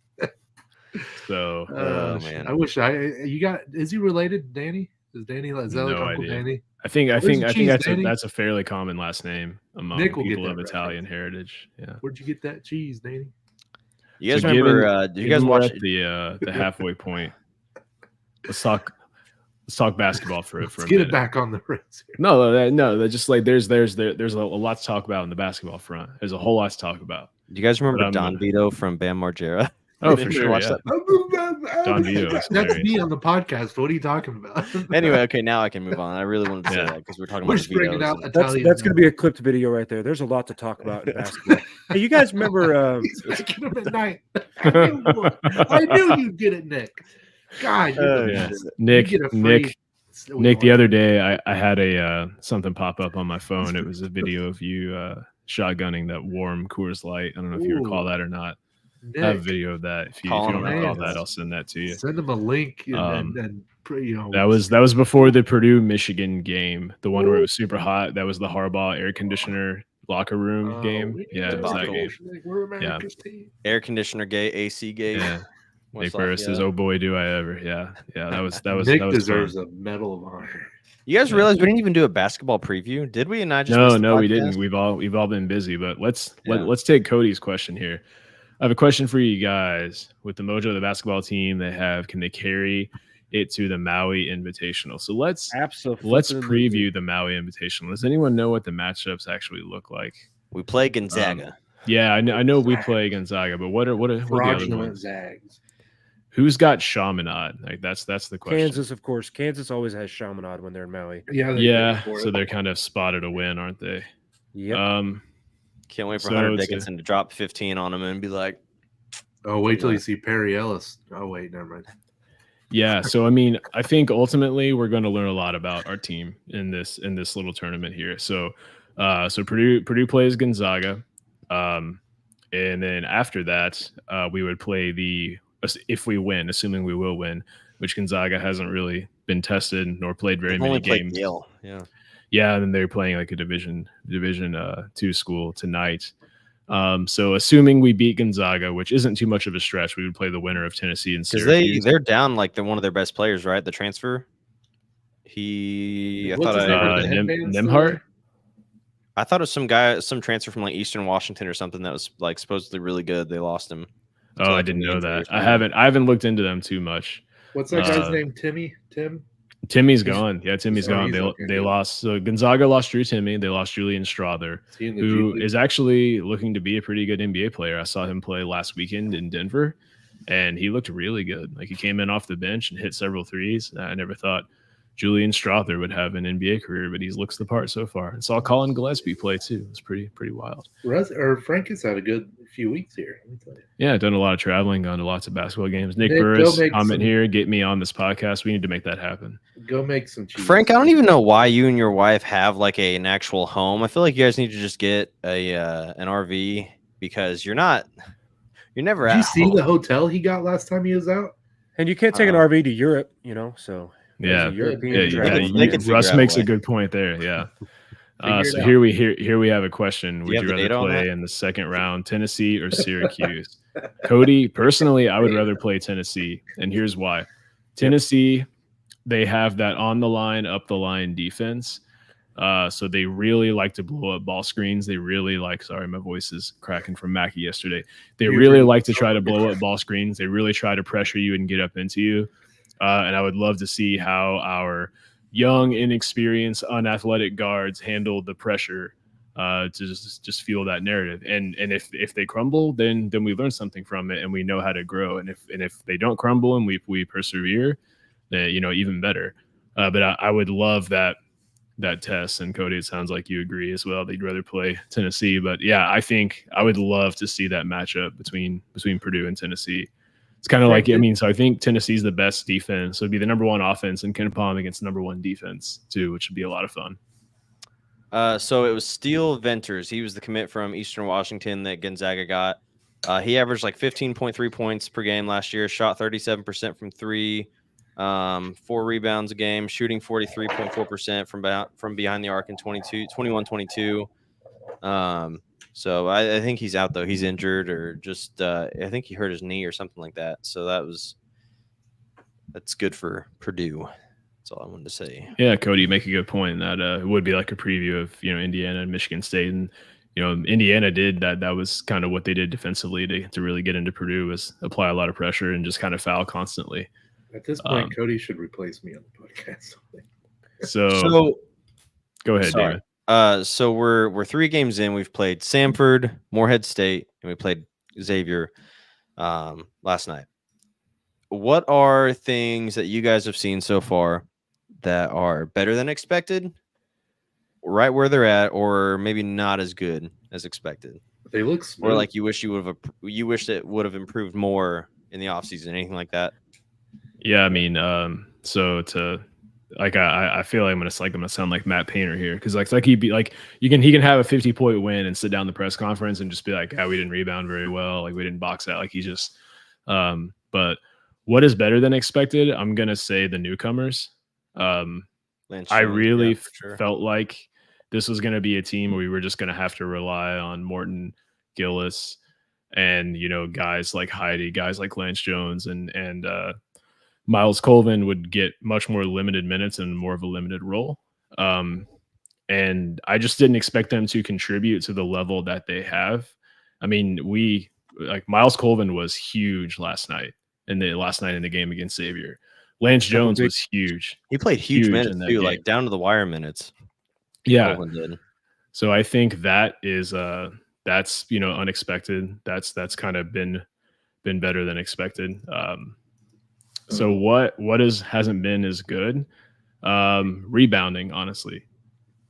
So Oh, man. I wish you got. Is he related to Danny? Is Danny? Is that like No Uncle idea. Danny? I think Where's the cheese, that's Danny? that's a fairly common last name among Nick will get people that of right. Italian heritage. Yeah. Where'd you get that cheese, Danny? You guys So remember? given- Did you guys given we're watch? at the halfway point? Let's talk basketball for Let's a get minute. it back on the rails here. No, they're just like there's a lot to talk about in the basketball front. There's a whole lot to talk about. Do you guys remember I'm Don gonna- Vito from Bam Margera? Oh, Did for you sure. watch Yeah. that? Don Vito is That's hilarious. me on the podcast. What are you talking about? Anyway, okay, now I can move on. I really wanted to say Yeah. that because we're talking We're about just bringing Vitos out and- That's Italian. going to be a clipped video right there. There's a lot to talk about in basketball. Hey, you guys remember? He's making them at night. I knew you'd get it, Nick. God, you're Oh, the yeah. best. Nick, You get a free- Nick, the other day I had a something pop up on my phone. It was a video of you shotgunning that warm Coors Light. I don't know if you recall Ooh. that or not. I have a Nick, video of that. If you Calling don't him recall out. that, I'll send that to you. send him a link and, Um, you know That was before the Purdue Michigan game, the one where it was super hot. That was the Harbaugh air conditioner locker room Oh, game. Yeah, it was that game. We're America's team. air conditioner gay, AC gay. Yeah. West Nick Burris says, Lafayette. "Oh boy, do I ever!" Yeah, that was Nick that was deserves fun. a medal of honor. You guys Yeah. realize we didn't even do a basketball preview, did we? And I just missed the No, we podcast? didn't. We've all been busy, but let's Yeah. take Cody's question here. I have a question for you guys. With the mojo of the basketball team they have, can they carry it to the Maui Invitational? So let's Absolutely. preview the Maui Invitational. Does anyone know what the matchups actually look like? We play Gonzaga. Yeah, I know we play Gonzaga, but what are the other Fraudulent ones? Zags. Who's got Chaminade? Like that's the question. Kansas, of course. Kansas always has Chaminade when they're in Maui. Yeah, they Yeah, paid for so it. they're kind of spotted a win, aren't they? Yep. Can't wait for so Hunter it's a- Dickinson to drop 15 on him and be like, Oh, wait till you see Perry Ellis. Oh, wait, never mind. Yeah, so I mean, I think ultimately we're going to learn a lot about our team in this little tournament here. So, Purdue plays Gonzaga, and then after that, we would play if we win, assuming we will win, which Gonzaga hasn't really been tested nor played very "We've many only played games. Yale." Yeah, Yeah, and then they're playing like a division 2 school tonight. So assuming we beat Gonzaga, which isn't too much of a stretch, we would play the winner of Tennessee and Because Syracuse. they're down like one of their best players, right? The transfer. I What's thought his name with the headband still there? I thought it was some transfer from like Eastern Washington or something that was like supposedly really good. They lost him. Oh, I didn't know that. I haven't looked into them too much. What's that guy's name? Tim? Timmy's gone. Yeah, Timmy's gone. he's okay, They good. lost. So Gonzaga lost Drew Timmy. They lost Julian Strother, Is he in the who G League? is actually looking to be a pretty good NBA player. I saw him play last weekend in Denver, and he looked really good. Like he came in off the bench and hit several threes. I never thought Julian Strother would have an NBA career, but he looks the part so far. And saw Colin Gillespie play too. It's pretty wild. Frank has had a good few weeks here. Let me tell you. Yeah, done a lot of traveling, gone to lots of basketball games. Nick Nick, go Burris, make comment some- here, get me on this podcast. We need to make that happen. Go make some cheese. Frank, I don't even know why you and your wife have like an actual home. I feel like you guys need to just get an RV because you're never Did at you see home. the hotel he got last time he was out? And you can't take an RV to Europe, so Yeah, there's a European yeah, travel. They can figure Russ out a makes a way. good point there. Yeah. Figure it So out. here we have a question. Do you Would you have the rather data on play that? in the second round, Tennessee or Syracuse? Cody, personally, I would rather play Tennessee, and here's why. Tennessee, they have that on the line, up the line defense. So they really like to blow up ball screens. They really like. Sorry, my voice is cracking from Mackie yesterday. They You're really really like to try to blow up ball screens. They really try to pressure you and get up into you. And I would love to see how our young, inexperienced, unathletic guards handle the pressure to just fuel that narrative. And if they crumble, then we learn something from it and we know how to grow. And if they don't crumble and we persevere, then even better. But I would love that test. And Cody, it sounds like you agree as well. They'd rather play Tennessee. But yeah, I think I would love to see that matchup between Purdue and Tennessee. It's kind of like, so I think Tennessee's the best defense. So it'd be the number one offense in KenPom against the number one defense too, which would be a lot of fun. So it was Steele Venters. He was the commit from Eastern Washington that Gonzaga got. He averaged like 15.3 points per game last year, shot 37% from three, 4 rebounds a game, shooting 43.4% from behind the arc in 21-22. So I think he's out though. He's injured or just I think he hurt his knee or something like that. So that's good for Purdue. That's all I wanted to say. Yeah, Cody, you make a good point. That it would be like a preview of Indiana and Michigan State, and Indiana did that. That was kind of what they did defensively to really get into Purdue, was apply a lot of pressure and just kind of foul constantly. At this point, Cody should replace me on the podcast. So go ahead, sorry. David. So we're 3 games in. We've played Samford, Morehead State, and we played Xavier last night. What are things that you guys have seen so far that are better than expected, right where they're at, or maybe not as good as expected? They look smooth. Or like you wish it would have improved more in the offseason, anything like that? Yeah, I mean, so to like I feel like I'm gonna sound like Matt Painter here, because like he'd be like he can have a 50-point win and sit down the press conference and just be like, we didn't rebound very well, like we didn't box out, like he just but what is better than expected? I'm gonna say the newcomers. I really felt like this was gonna be a team where we were just gonna have to rely on Morton, Gillis, and guys like Heidi, guys like Lance Jones, and Miles Colvin would get much more limited minutes and more of a limited role. And I just didn't expect them to contribute to the level that they have. I mean, Miles Colvin was huge last night in the game against Xavier. Lance Jones was huge. He played huge minutes in that too, game. like down to the wire minutes. Yeah. Colvin did. So I think that is that's unexpected. That's kind of been better than expected. So what hasn't been as good? Rebounding, honestly.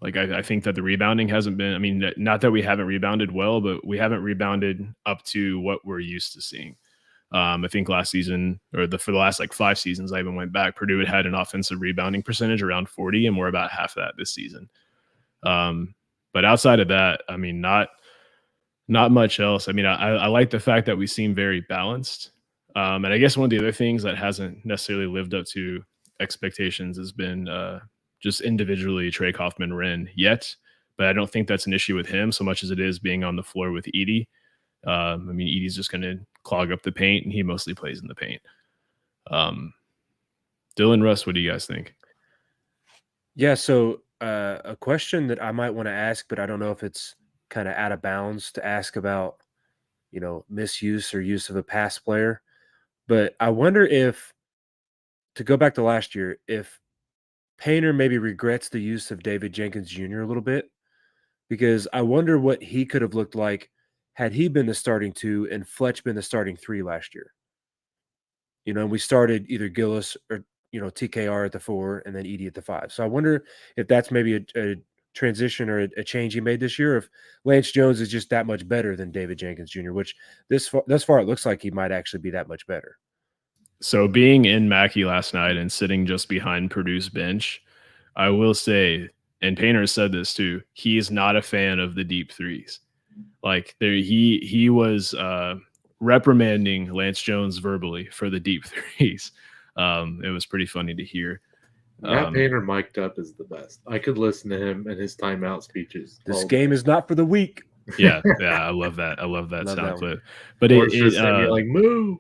Like I think that the rebounding hasn't been. I mean, not that we haven't rebounded well, but we haven't rebounded up to what we're used to seeing. I think last season, or for the last 5 seasons, I even went back, Purdue had an offensive rebounding percentage around 40, and we're about half that this season. But outside of that, I mean, not much else. I mean, I like the fact that we seem very balanced. And I guess one of the other things that hasn't necessarily lived up to expectations has been just individually Trey Kaufman Wren yet, but I don't think that's an issue with him so much as it is being on the floor with Edey. I mean, Edey's just going to clog up the paint, and he mostly plays in the paint. Dylan, Russ, what do you guys think? Yeah, so a question that I might want to ask, but I don't know if it's kind of out of bounds to ask about, misuse or use of a pass player. But I wonder if, to go back to last year, if Painter maybe regrets the use of David Jenkins Jr. a little bit, because I wonder what he could have looked like had he been the starting 2 and Fletch been the starting 3 last year. And we started either Gillis or TKR at the 4 and then Edey at the 5. So I wonder if that's maybe a transition or a change he made this year. If Lance Jones is just that much better than David Jenkins Jr., which thus far it looks like he might actually be that much better. So being in Mackey last night and sitting just behind Purdue's bench, I will say, and Painter said this too, he is not a fan of the deep threes. Like he was reprimanding Lance Jones verbally for the deep threes. It was pretty funny to hear. Matt Painter mic'd up is the best. I could listen to him and his timeout speeches. This game is not for the weak. Yeah, I love that. I love that sound clip. But it's just like move.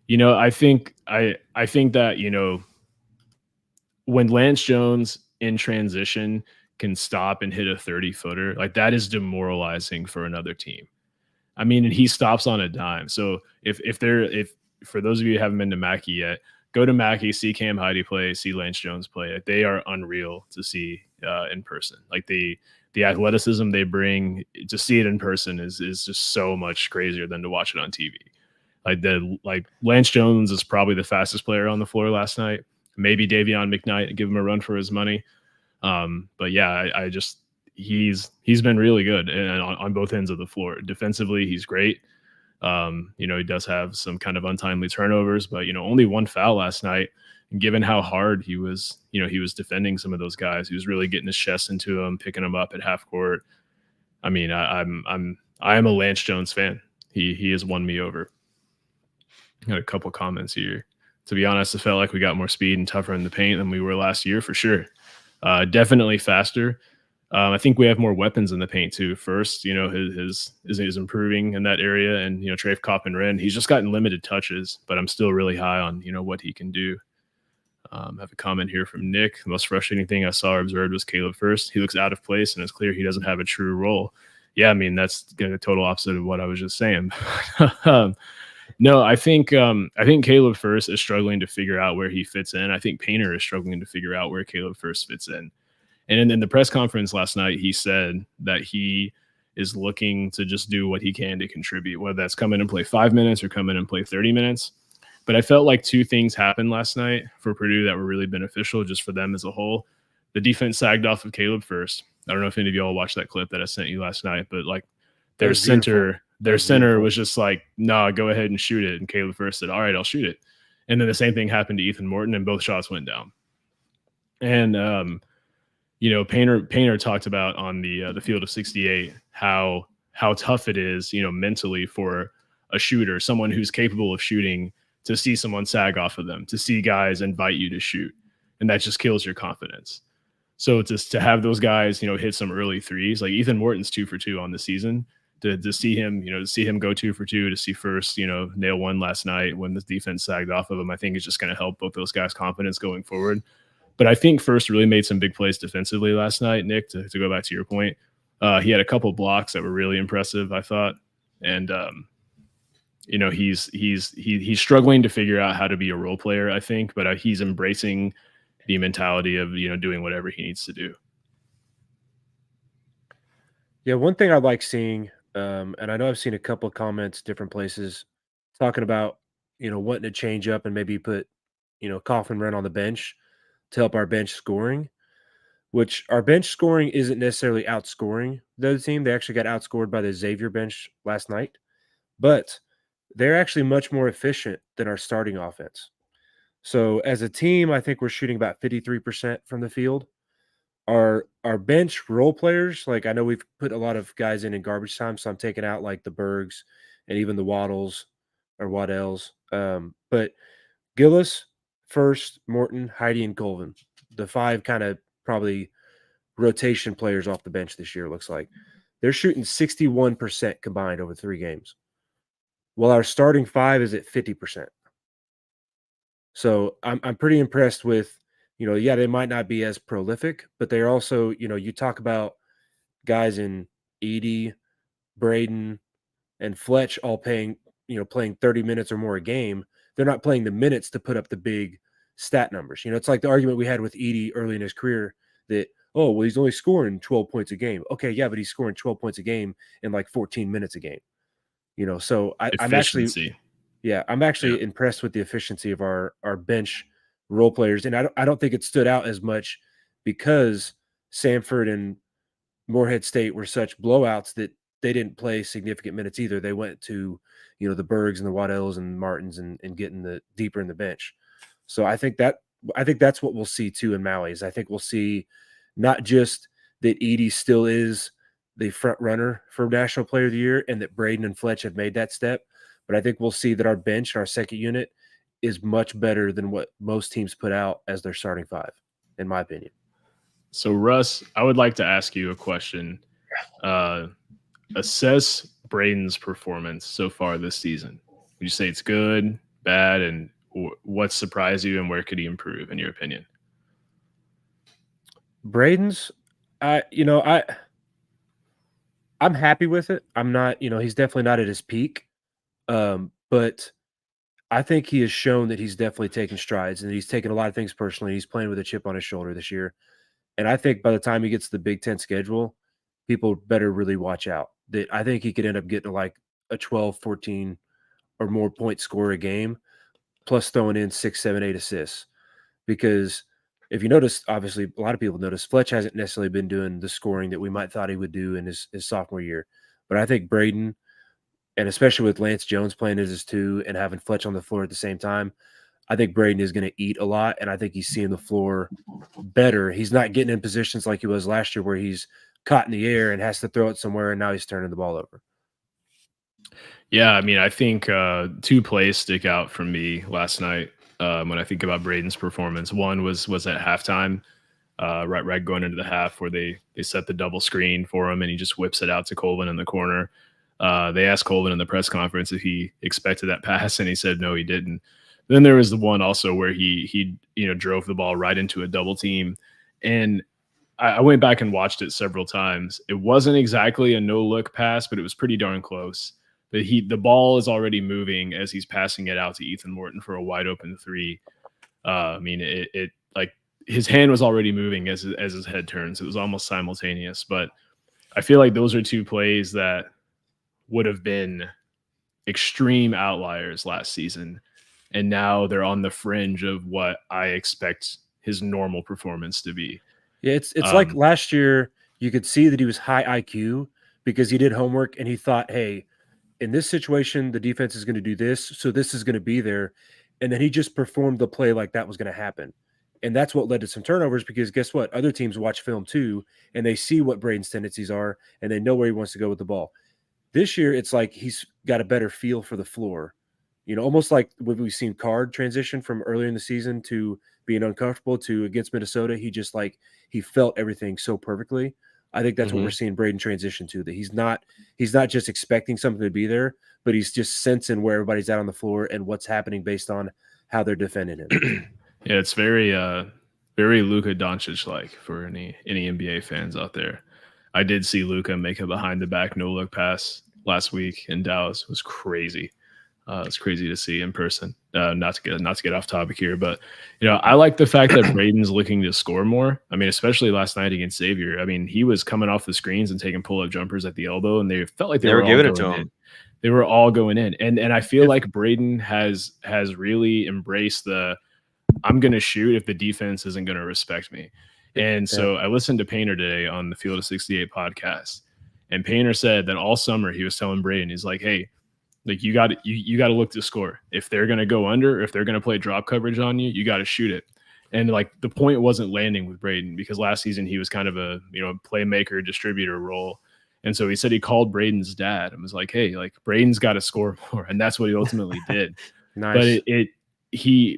I think that when Lance Jones in transition can stop and hit a 30-footer, like that is demoralizing for another team. I mean, and he stops on a dime. So if for those of you who haven't been to Mackey yet, go to Mackey, see Cam Heide play, see Lance Jones play. They are unreal to see in person. Like the athleticism they bring, to see it in person is just so much crazier than to watch it on TV. Like Lance Jones is probably the fastest player on the floor last night. Maybe Davion McKnight, give him a run for his money. But yeah, I just he's been really good and on both ends of the floor. Defensively, he's great. He does have some kind of untimely turnovers, but only one foul last night. And given how hard he was defending some of those guys, he was really getting his chest into them, picking them up at half court. I mean, I am a Lance Jones fan. He has won me over. Got a couple comments here. To be honest, it felt like we got more speed and tougher in the paint than we were last year for sure. Definitely faster. I think we have more weapons in the paint too. First, his improving in that area, and Trey Kaufman Wren, he's just gotten limited touches, but I'm still really high on what he can do. I have a comment here from Nick. The most frustrating thing I saw or observed was Caleb Furst. He looks out of place, and it's clear he doesn't have a true role. Yeah, I mean that's the total opposite of what I was just saying. No, I think Caleb Furst is struggling to figure out where he fits in. I think Painter is struggling to figure out where Caleb Furst fits in. And in the press conference last night, he said that he is looking to just do what he can to contribute, whether that's come in and play 5 minutes or come in and play 30 minutes. But I felt like two things happened last night for Purdue that were really beneficial just for them as a whole. The defense sagged off of Caleb Furst. I don't know if any of y'all watched that clip that I sent you last night, but like their center was just like, nah, go ahead and shoot it. And Caleb Furst said, all right, I'll shoot it. And then the same thing happened to Ethan Morton, and both shots went down. And Painter talked about on the field of 68 how tough it is, mentally for a shooter, someone who's capable of shooting, to see someone sag off of them, to see guys invite you to shoot, and that just kills your confidence. So to have those guys, hit some early threes, like Ethan Morton's 2 for 2 on the season, to see him, go 2 for 2, to see Furst, nail one last night when the defense sagged off of him, I think is just going to help both those guys' confidence going forward. But I think Furst really made some big plays defensively last night, Nick, to go back to your point. He had a couple blocks that were really impressive, I thought. And, he's struggling to figure out how to be a role player, I think, but he's embracing the mentality of, doing whatever he needs to do. Yeah, one thing I like seeing, and I know I've seen a couple of comments, different places, talking about, wanting to change up and maybe put, Kaufman Wren on the bench to help our bench scoring, which our bench scoring isn't necessarily outscoring the other team. They actually got outscored by the Xavier bench last night, but they're actually much more efficient than our starting offense. So as a team, I think we're shooting about 53% from the field. Our bench role players, like I know we've put a lot of guys in garbage time, so I'm taking out like the Bergs and even the Waddles or Waddells. But Gillis, Furst, Morton, Heide, and Colvin, the 5 kind of probably rotation players off the bench this year, it looks like. They're shooting 61% combined over 3 games, while our starting 5 is at 50%. So I'm pretty impressed with, yeah, they might not be as prolific, but they're also, you talk about guys in Edey, Braden, and Fletch all playing 30 minutes or more a game. They're not playing the minutes to put up the big stat numbers. It's like the argument we had with Edey early in his career that, oh, well, he's only scoring 12 points a game. Okay, yeah, but he's scoring 12 points a game in like 14 minutes a game. So I'm actually impressed with the efficiency of our bench role players. And I don't think it stood out as much because Samford and Morehead State were such blowouts that they didn't play significant minutes either. They went to, the Bergs and the Waddells and Martins and getting the deeper in the bench. So I think that's what we'll see too in Maui. Is I think we'll see not just that Edey still is the front runner for National Player of the Year and that Braden and Fletch have made that step, but I think we'll see that our bench, our second unit, is much better than what most teams put out as their starting 5, in my opinion. So, Russ, I would like to ask you a question. Assess Braden's performance so far this season. Would you say it's good, bad, and what surprised you, and where could he improve, in your opinion? Braden's, I'm happy with it. I'm not, he's definitely not at his peak, but I think he has shown that he's definitely taken strides and he's taken a lot of things personally. He's playing with a chip on his shoulder this year. And I think by the time he gets to the Big Ten schedule, people better really watch out. That I think he could end up getting like a 12, 14 or more point score a game, plus throwing in 6, 7, 8 assists. Because if you notice, obviously a lot of people notice Fletch hasn't necessarily been doing the scoring that we might thought he would do in his sophomore year. But I think Braden, and especially with Lance Jones playing as his 2 and having Fletch on the floor at the same time, I think Braden is going to eat a lot, and I think he's seeing the floor better. He's not getting in positions like he was last year where he's caught in the air and has to throw it somewhere, and now he's turning the ball over. Yeah, I mean, I think 2 plays stick out from me last night when I think about Braden's performance. One was at halftime, right going into the half, where they set the double screen for him, and he just whips it out to Colvin in the corner. They asked Colvin in the press conference if he expected that pass, and he said no, he didn't. Then there was the one also where he drove the ball right into a double team, and I went back and watched it several times. It wasn't exactly a no-look pass, but it was pretty darn close. The ball is already moving as he's passing it out to Ethan Morton for a wide open 3. I mean, it like his hand was already moving as his head turns. It was almost simultaneous. But I feel like those are 2 plays that would have been extreme outliers last season, and now they're on the fringe of what I expect his normal performance to be. Yeah, it's like last year you could see that he was high IQ because he did homework and he thought, hey, in this situation, the defense is going to do this, so this is going to be there. And then he just performed the play like that was going to happen. And that's what led to some turnovers because guess what? Other teams watch film too, and they see what Braden's tendencies are, and they know where he wants to go with the ball. This year, it's like he's got a better feel for the floor. Almost like when we've seen Card transition from earlier in the season to being uncomfortable to against Minnesota. He felt everything so perfectly. I think that's what we're seeing Braden transition to, that he's not just expecting something to be there, but he's just sensing where everybody's at on the floor and what's happening based on how they're defending him. Yeah, it's very Luka Doncic like for any NBA fans out there. I did see Luka make a behind the back no look pass last week in Dallas. It was crazy. It's crazy to see in person. Not to get off topic here, but I like the fact that Braden's looking to score more. I mean, especially last night against Xavier. I mean, he was coming off the screens and taking pull-up jumpers at the elbow, and they felt like they were giving it to him. They were all going in, and I feel like Braden has really embraced the I'm going to shoot if the defense isn't going to respect me. And so I listened to Painter today on the Field of 68 podcast, and Painter said that all summer he was telling Braden, he's like, hey, like you got to look to score. If they're going to go under, if they're going to play drop coverage on you, you got to shoot it. And like the point wasn't landing with Braden because last season he was kind of a playmaker distributor role. And so he said he called Braden's dad and was like, hey, like Braden's got to score more. And that's what he ultimately did. Nice. But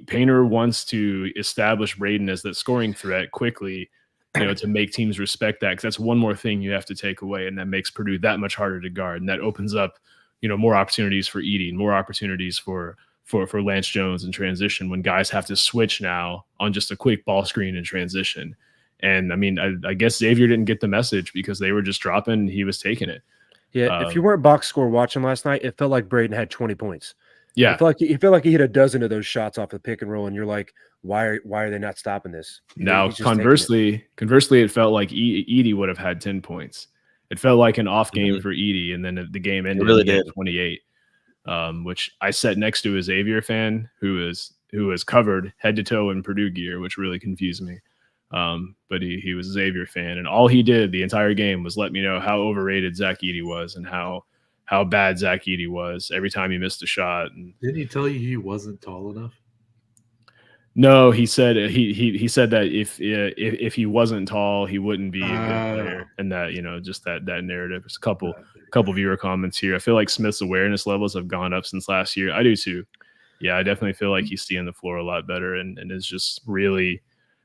Painter wants to establish Braden as that scoring threat quickly to make teams respect that, because that's one more thing you have to take away, and that makes Purdue that much harder to guard, and that opens up, more opportunities for Edey, more opportunities for Lance Jones in transition when guys have to switch now on just a quick ball screen in transition. And I mean, I guess Xavier didn't get the message because they were just dropping, he was taking it. Yeah, if you weren't box score watching last night, it felt like Braden had 20 points. Yeah, it felt like he hit a dozen of those shots off the pick and roll, and you're like, why are they not stopping this? Now, conversely, it felt like Edey would have had 10 points. It felt like an off game for Edey, and then the game ended. It really did. 28, which I sat next to a Xavier fan who is covered head to toe in Purdue gear, which really confused me. But he was a Xavier fan, and all he did the entire game was let me know how overrated Zach Edey was and how bad Zach Edey was every time he missed a shot. And didn't he tell you he wasn't tall enough? No, he said he said that if he wasn't tall, he wouldn't be a good player, and that just that narrative. There's a couple viewer comments here. I feel like Smith's awareness levels have gone up since last year. I do too. Yeah, I definitely feel like he's seeing the floor a lot better, and is just really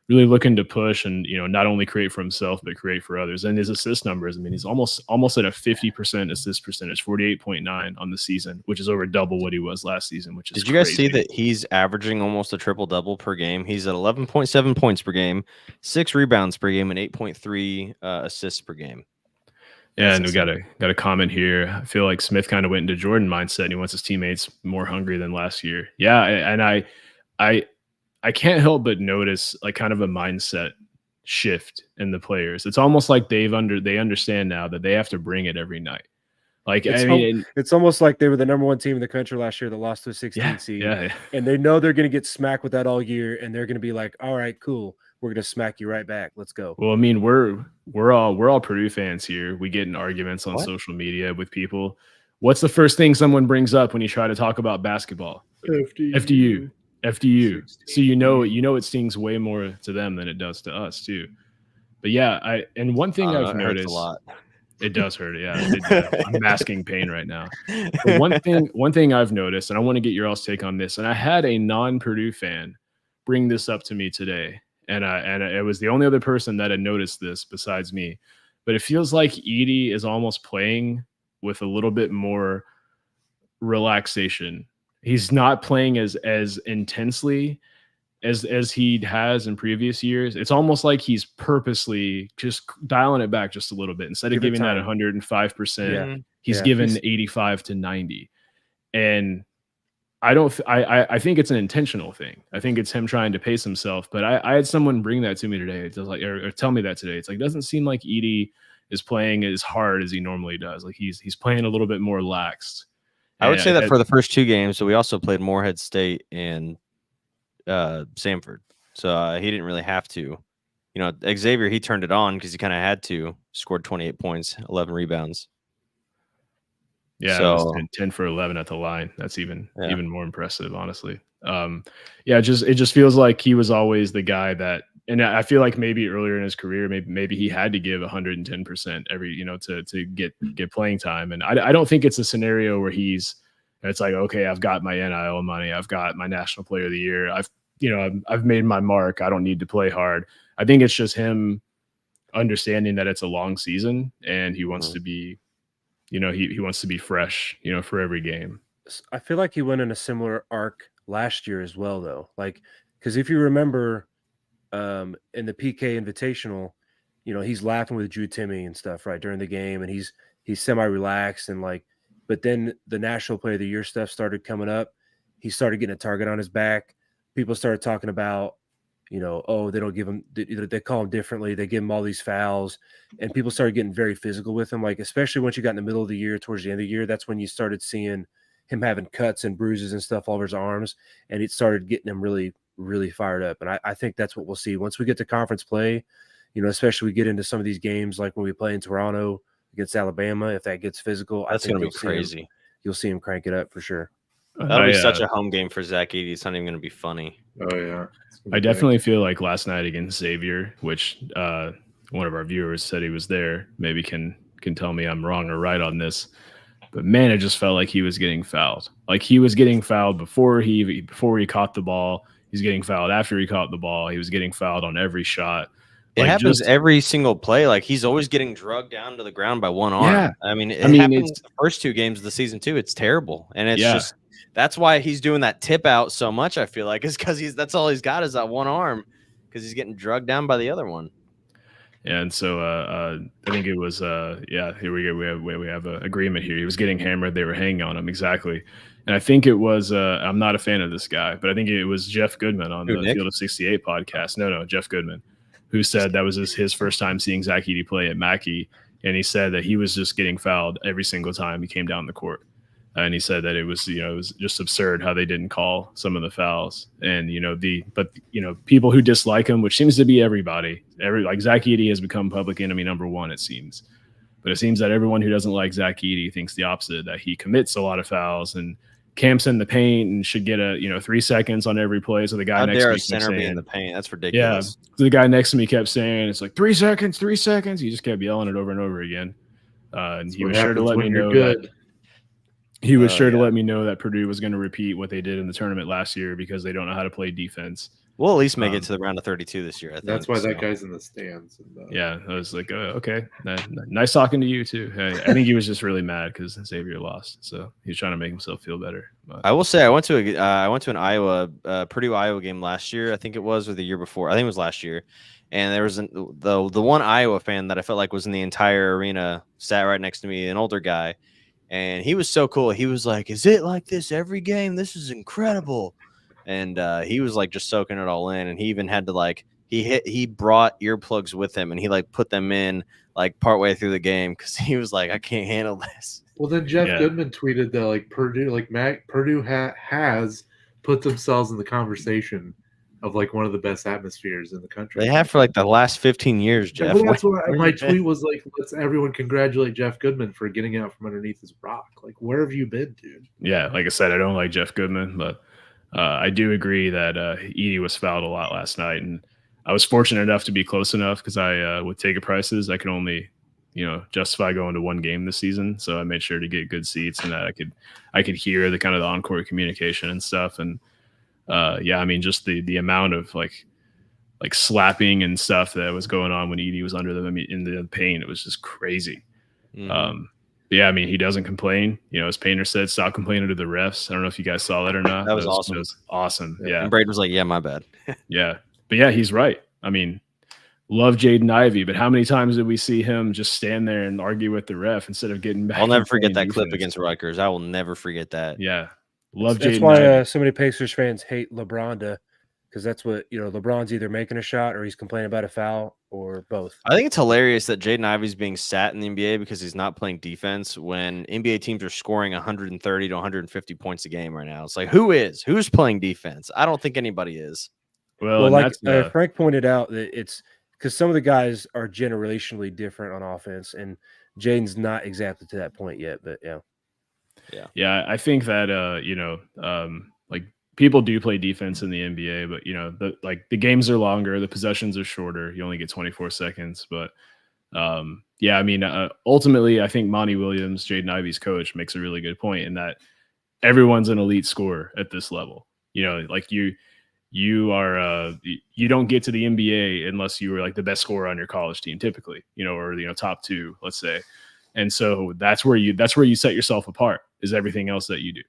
looking to push and not only create for himself but create for others. And his assist numbers, I mean, he's almost at a 50% assist percentage, 48.9 on the season, which is over double what he was last season. Which is Did you guys see that he's averaging almost a triple double per game? He's at 11.7 points per game, 6 rebounds per game, and 8.3 assists per game. Yeah, and we got a comment here. I feel like Smith kind of went into Jordan mindset, and he wants his teammates more hungry than last year. Yeah, and I can't help but notice like kind of a mindset shift in the players. It's almost like they understand now that they have to bring it every night. Like it's almost like they were the number 1 team in the country last year that lost to a 16 seed, and they know they're going to get smacked with that all year, and they're going to be like, "All right, cool, we're going to smack you right back. Let's go." Well, I mean, we're all Purdue fans here. We get in arguments on social media with people. What's the first thing someone brings up when you try to talk about basketball? FDU. FDU. So it stings way more to them than it does to us too. But yeah, one thing I've noticed a lot. It does hurt. Yeah, I'm masking pain right now. But one thing I've noticed, and I want to get your all's take on this, and I had a non-Purdue fan bring this up to me today, and it was the only other person that had noticed this besides me. But it feels like Edey is almost playing with a little bit more relaxation. He's not playing as intensely as he has in previous years. It's almost like he's purposely just dialing it back just a little bit. Instead of giving that 105%, he's given 85 to 90. And I think it's an intentional thing. I think it's him trying to pace himself. But I had someone bring that to me today. It's like, or tell me that today. It's like, it doesn't seem like Edey is playing as hard as he normally does. Like he's playing a little bit more laxed. I would say that for the first 2 games, so we also played Morehead State and Samford. So he didn't really have to. Xavier, he turned it on because he kind of had to. Scored 28 points, 11 rebounds. Yeah, so, it was 10 for 11 at the line. That's even more impressive, honestly. It just feels like he was always the guy that, and I feel like maybe earlier in his career, maybe he had to give 110% every, to get playing time. And I don't think it's a scenario where it's like, okay, I've got my NIL money, I've got my National Player of the Year, I've made my mark, I don't need to play hard. I think it's just him understanding that it's a long season and he wants to be, he wants to be fresh, for every game. I feel like he went in a similar arc last year as well, though. Like, because if you remember, in the PK Invitational, he's laughing with Drew Timme and stuff right during the game, and he's semi-relaxed and like. But then the National Player of the Year stuff started coming up. He started getting a target on his back. People started talking about, they don't give him. They call him differently. They give him all these fouls, and people started getting very physical with him. Like especially once you got in the middle of the year, towards the end of the year, that's when you started seeing him having cuts and bruises and stuff all over his arms, and it started getting him really, really fired up. And I think that's what we'll see once we get to conference play, especially we get into some of these games like when we play in Toronto against Alabama. If that gets physical, that's going to be crazy. You'll see him crank it up for sure. That'll be such a home game for Zach Edey. It's not even going to be funny. Oh, yeah. I definitely feel like last night against Xavier, which one of our viewers said he was there, maybe can tell me I'm wrong or right on this. But man, it just felt like he was getting fouled. Like he was getting fouled before he caught the ball. He's getting fouled after he caught the ball. He was getting fouled on every shot. It Like, happens just every single play. Like he's always getting drugged down to the ground by one arm. Yeah. I mean, it I mean, happened it's the first 2 games of the season too. It's terrible, and it's Yeah. just that's why he's doing that tip out so much. I feel like is because that's all he's got is that one arm because he's getting drugged down by the other one. And so I think it was here we go. We have an agreement here. He was getting hammered. They were hanging on him exactly. And I think it was I'm not a fan of this guy, but I think it was Jeff Goodman on Who, the Nick? Field of 68 podcast. No, Jeff Goodman, who said that was his first time seeing Zach Edey play at Mackey, and he said that he was just getting fouled every single time he came down the court. And he said that it was just absurd how they didn't call some of the fouls. And people who dislike him, which seems to be everybody, like Zach Edey has become public enemy number 1, it seems. But it seems that everyone who doesn't like Zach Edey thinks the opposite, that he commits a lot of fouls and camps in the paint and should get 3 seconds on every play. So the guy How next to dare me a center be in the paint? That's yeah, ridiculous. so the guy next to me kept saying it's like 3 seconds, 3 seconds. He just kept yelling it over and over again. And he What was sure to happens let me when you're know good. that he was sure to yeah. let me know that Purdue was going to repeat what they did in the tournament last year because they don't know how to play defense. We'll at least make it to the round of 32 this year. I think That's why that so. guy's in the stands. And, Yeah, I was like, okay, nice talking to you too. I think he was just really mad because Xavier lost, so he's trying to make himself feel better. But I will say I went to an Iowa Purdue Iowa game last year. I think it was, or the year before. I think it was last year. And there was the one Iowa fan that I felt like was in the entire arena sat right next to me, an older guy, and he was so cool. He was like, "Is it like this every game? This is incredible." And he was like just soaking it all in. And he even had to he brought earplugs with him, and he like put them in like partway through the game because he was like, "I can't handle this." well, then Jeff Yeah. Goodman tweeted that like Purdue has put themselves in the conversation of like one of the best atmospheres in the country. They have for like the last 15 years, Jeff. Well, that's what Where my you been? tweet was like. Let's everyone congratulate Jeff Goodman for getting out from underneath his rock. Like, where have you been, dude? yeah, like I said, I don't like Jeff Goodman, but I do agree that Edey was fouled a lot last night, and I was fortunate enough to be close enough because I with ticket prices I could only justify going to one game this season, so I made sure to get good seats and that I could hear the kind of the encore communication and stuff. And I mean, just the amount of like slapping and stuff that was going on when Edey was under them in the paint, it was just crazy. Mhm. But yeah, I mean, he doesn't complain. As Painter said, stop complaining to the refs. I don't know if you guys saw that or not. That was awesome. That was awesome. Yeah. And Braden was like, "Yeah, my bad." Yeah. But yeah, he's right. I mean, love Jaden Ivey, but how many times did we see him just stand there and argue with the ref instead of getting back? I'll never and forget playing that clip defense? against Rutgers. I will never forget that. Yeah. Love That's Jaden why Ivey. so many Pacers fans hate LeBron, because that's what LeBron's either making a shot or he's complaining about a foul or both. I think it's hilarious that Jaden Ivey's being sat in the NBA because he's not playing defense when NBA teams are scoring 130 to 150 points a game right now. It's like, who's playing defense? I don't think anybody is. Well, Well, and like that's Frank pointed out, that it's because some of the guys are generationally different on offense, and Jaden's not exactly to that point yet. But yeah, I think that like people do play defense in the NBA, but the games are longer, the possessions are shorter. You only get 24 seconds, but I mean, ultimately, I think Monty Williams, Jaden Ivey's coach, makes a really good point in that everyone's an elite scorer at this level. Like you are you don't get to the NBA unless you were like the best scorer on your college team, typically, or top 2, let's say. And so that's where you set yourself apart, is everything else that you do,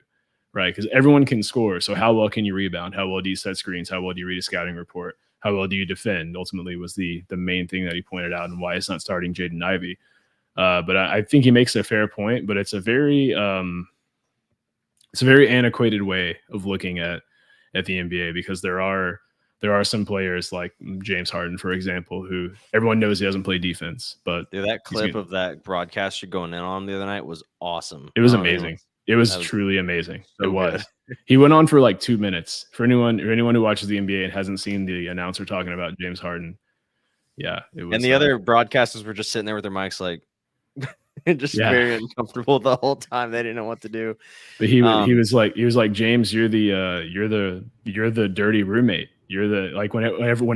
right? Because everyone can score. So how well can you rebound? How well do you set screens? How well do you read a scouting report? How well do you defend? Ultimately was the main thing that he pointed out, and why it's not starting Jaden Ivey. But I think he makes a fair point, but it's a very antiquated way of looking at the NBA, because there are some players like James Harden, for example, who everyone knows he doesn't play defense. But Dude, that clip of that broadcaster going in on him the other night was awesome. It was I don't know. amazing. It was That was truly amazing. so It was. good. He went on for like 2 minutes. For anyone who watches the NBA and hasn't seen the announcer talking about James Harden, yeah, it was. And the other broadcasters were just sitting there with their mics like just Yeah. very uncomfortable the whole time. They didn't know what to do. But he was like, James, you're the dirty roommate. You're the, like, when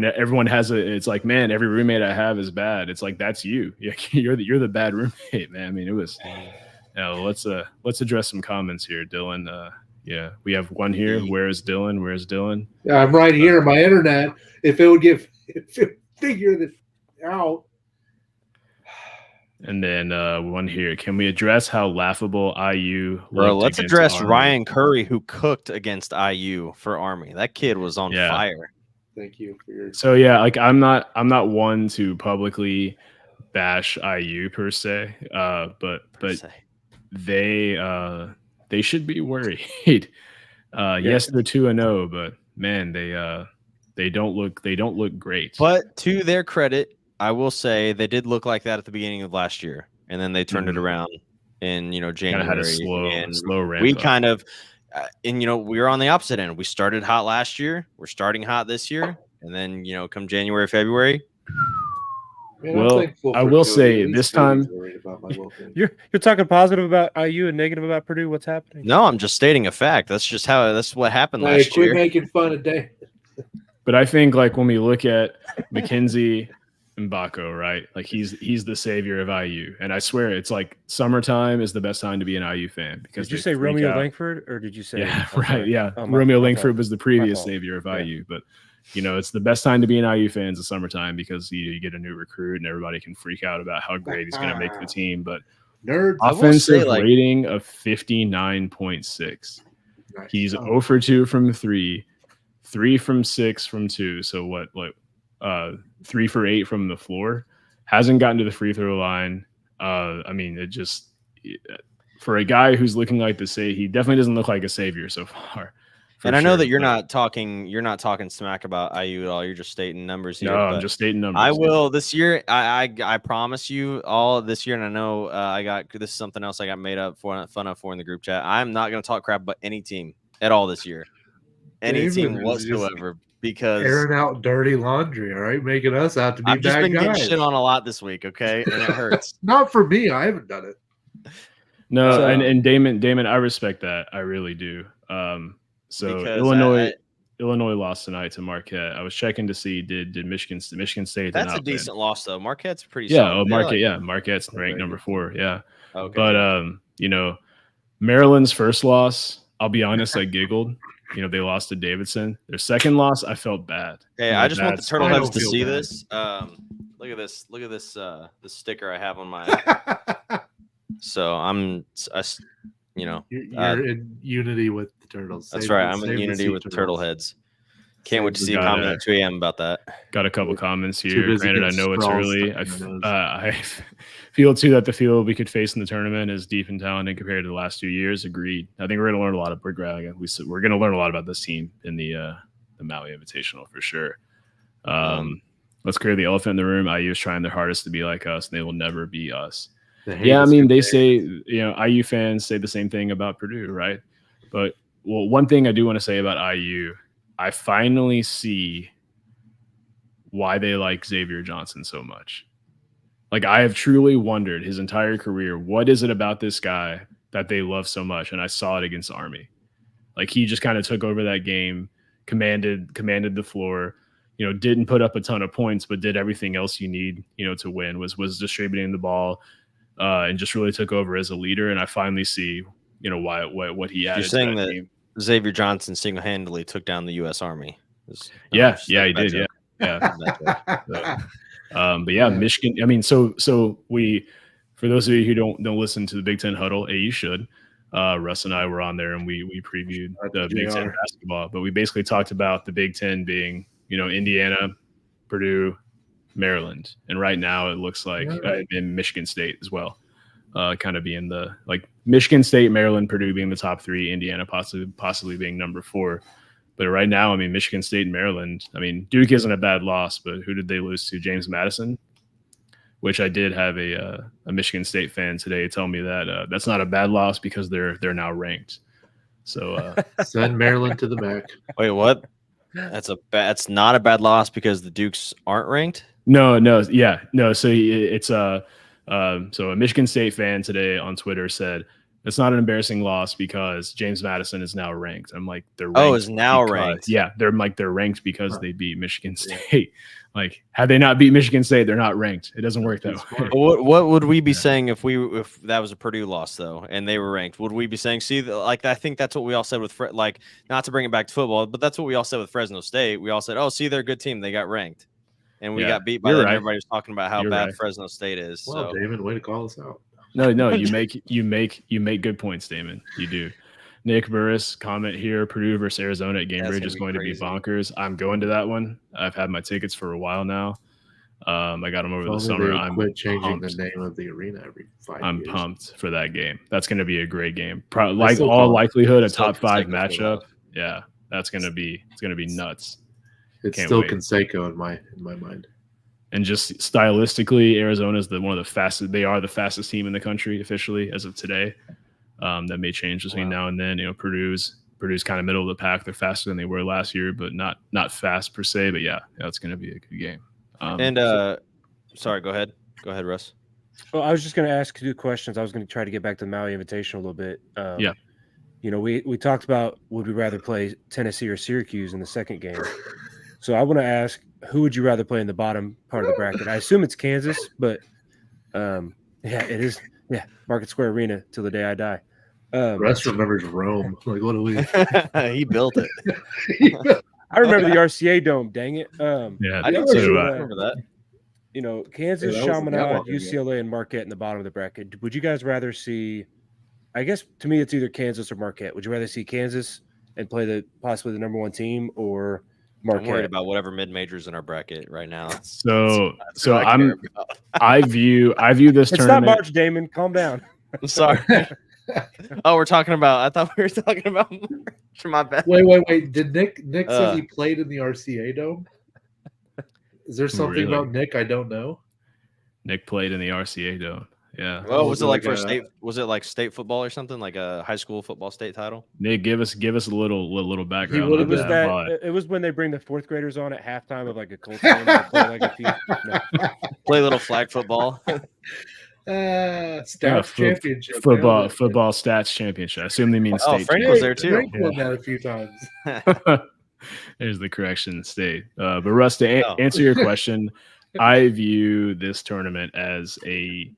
everyone has it's like, man, every roommate I have is bad. It's like, that's you. You're the bad roommate, man. I mean, it was. Let's address some comments here, Dylan. We have one here. Where is Dylan? Yeah, I'm right here on my internet. If it would figure that out. And then one here. Can we address how laughable IU Bro, looked let's against address Army? Ryan Curry, who cooked against IU for Army. That kid was on Yeah. fire. Thank you for your. So yeah, like I'm not one to publicly bash IU per se, but they should be worried. Yes, they're 2-0, but man, they don't look great. But to their credit, I will say they did look like that at the beginning of last year, and then they turned it around in kind January. of had a slow ramp. We up. kind of, and we were on the opposite end. We started hot last year. We're starting hot this year, and then come January, February. Man, Well, I will say this time You're talking positive about IU and negative about Purdue. What's happening? No, I'm just stating a fact. That's what happened Hey, last quit year. making fun of Dave. But I think like when we look at McKenzie Mbako, right? Like he's the savior of IU, and I swear it's like summertime is the best time to be an IU fan because Did you say Romeo Langford or did you say? Yeah, I'm right. sorry. Yeah, Oh, my- Romeo my Langford fault. was the previous fault. savior of Yeah. IU, but it's the best time to be an IU fan is the summertime because you get a new recruit and everybody can freak out about how great he's going to make the team. But Nerds. I will say, offensive rating of 59.6. Nice. He's 0 for 2 from 3, 3 from 6 from 2. So what? 3 for 8 from the floor. Hasn't gotten to the free throw line. I mean, it just for a guy who's looking like he definitely doesn't look like a savior so far. And I know that you're but- not talking smack about IU at all. You're just stating numbers here. No, but I'm just stating numbers. I will this year. I promise you all this year, and I know this is something else I got made up for fun of for in the group chat. I'm not going to talk crap about any team at all this year, any David team is just whatsoever, because airing out dirty laundry. All right, making us out to be I've just bad been getting guys. shit on a lot this week. Okay, and it hurts. Not for me. I haven't done it. No, So- and Damon, I respect that. I really do. So Because Illinois lost tonight to Marquette. I was checking to see did Michigan State did that's not a decent loss though. Marquette's pretty. win. solid. Marquette's ranked number 4. Yeah, Okay. but Maryland's first loss. I'll be honest, I giggled. They lost to Davidson. Their second loss, I felt bad. Hey, I just want the I Turtleheads don't to feel see bad. this. Look at this. Look at this. This sticker I have on my. So You're in unity with the turtles. that's Save right. the- I'm save in the unity sea with the turtles. Turtleheads. Can't wait to Save see the- a comment at 2 a.m. about that. Got a couple comments Too here. busy Granted, I getting know it's straws early. stuck in their nose. I feel too that the field we could face in the tournament is deep and talented compared to the last 2 years. Agreed. I think we're going to learn a lot. We're going to learn a lot about this team in the Maui Invitational for sure. Let's clear the elephant in the room. IU is trying their hardest to be like us, and they will never be us. The hate Yeah, I is mean, they contagious. say, IU fans say the same thing about Purdue, right? But, one thing I do want to say about IU, I finally see why they like Xavier Johnson so much. Like, I have truly wondered his entire career, what is it about this guy that they love so much? And I saw it against Army. Like, he just kind of took over that game, commanded the floor, didn't put up a ton of points, but did everything else you need, to win, was distributing the ball, and just really took over as a leader. And I finally see, why what he added. You're saying to that team. Xavier Johnson single-handedly took down the U.S. Army. Yeah, he did. Yeah. But yeah, Michigan. I mean, so we, for those of you who don't listen to the Big Ten Huddle, you should. Russ and I were on there and we previewed the Big Ten basketball, but we basically talked about the Big Ten being, Indiana, Purdue, Maryland, and right now it looks like in Michigan State as well, kind of being the Michigan State, Maryland, Purdue being the top 3, Indiana possibly being number 4. But right now, I mean, Michigan State and Maryland, I mean, Duke isn't a bad loss, but who did they lose to? James Madison, which I did have a Michigan State fan today tell me that that's not a bad loss because they're now ranked. So Send Maryland to the MAC. Wait, what? That's not a bad loss because the Dukes aren't ranked. No. So it's so a Michigan State fan today on Twitter said it's not an embarrassing loss because James Madison is now ranked. I'm like, they're ranked. Oh, is now ranked. Yeah, they're ranked because they beat Michigan State. Like, had they not beat Michigan State, they're not ranked. It doesn't work that way. What would we be saying if that was a Purdue loss though, and they were ranked? Would we be saying, I think that's what we all said with not to bring it back to football, but that's what we all said with Fresno State. We all said, oh, see, they're a good team, they got ranked. and we Yeah, got beat by you're them. right. Everybody was talking about how You're bad right. Fresno State is. Well, So Damon, way to call us out. No, you make good points, Damon. You do. Nick Burris comment here: Purdue versus Arizona at That's Gainbridge gonna is be going to be crazy. bonkers. I'm going to that one. I've had my tickets for a while now. I got them over If the only summer. they would I'm quit changing pumped. the name of the arena every 5 I'm years. pumped for that game. That's going to be a great game. I Like still all call it- likelihood, a Still top 5 Canseco's way matchup. off. Yeah, it's going to be nuts. It's Can't still wait. Conseco in my mind. And just stylistically, Arizona is one of the fastest. They are the fastest team in the country officially as of today. That may change between now and then. Purdue's kind of middle of the pack. They're faster than they were last year, but not fast per se. But yeah, it's going to be a good game. Sorry, go ahead, Russ. Well, I was just going to ask 2 questions. I was going to try to get back to the Maui Invitational a little bit. Yeah. We talked about would we rather play Tennessee or Syracuse in the second game. So I want to ask, who would you rather play in the bottom part of the bracket? I assume it's Kansas, but yeah, it is. Yeah, Market Square Arena till the day I die. Russ remembers Rome. Like, what do we? He built it. I remember the RCA Dome. Dang it. Yeah, I didn't so say do I I. remember that. Kansas, Yeah, that was a Chaminade, while ago. UCLA, and Marquette in the bottom of the bracket. Would you guys rather see? I guess to me, it's either Kansas or Marquette. Would you rather see Kansas and play possibly the number 1 team, or Marquette? I'm worried about whatever mid majors in our bracket right now. So That's what I care about. I view this It's not tournament. March, Damon. Calm down. I'm sorry. Oh, we're talking about. I thought we were talking about March. My bad. Wait. Did Nick says Uh. he played in the RCA Dome? Is there something Really? about Nick I don't know? Nick played in the RCA Dome. Yeah. Well, was it like for a- state? Was it like state football or something, like a high school football state title? Nick, give us a little background. would've on It was that. Why? it was when they bring the 4th graders on at halftime of like a Colts game. They play like a few. No. Play a little flag football. Stats championship. Football nailed it. football stats championship. I assume they mean Oh, state. Frank Hey, was there too. Frank won that a few times. There's the correction, state. But Russ, to Oh. answer your question, I view this tournament as a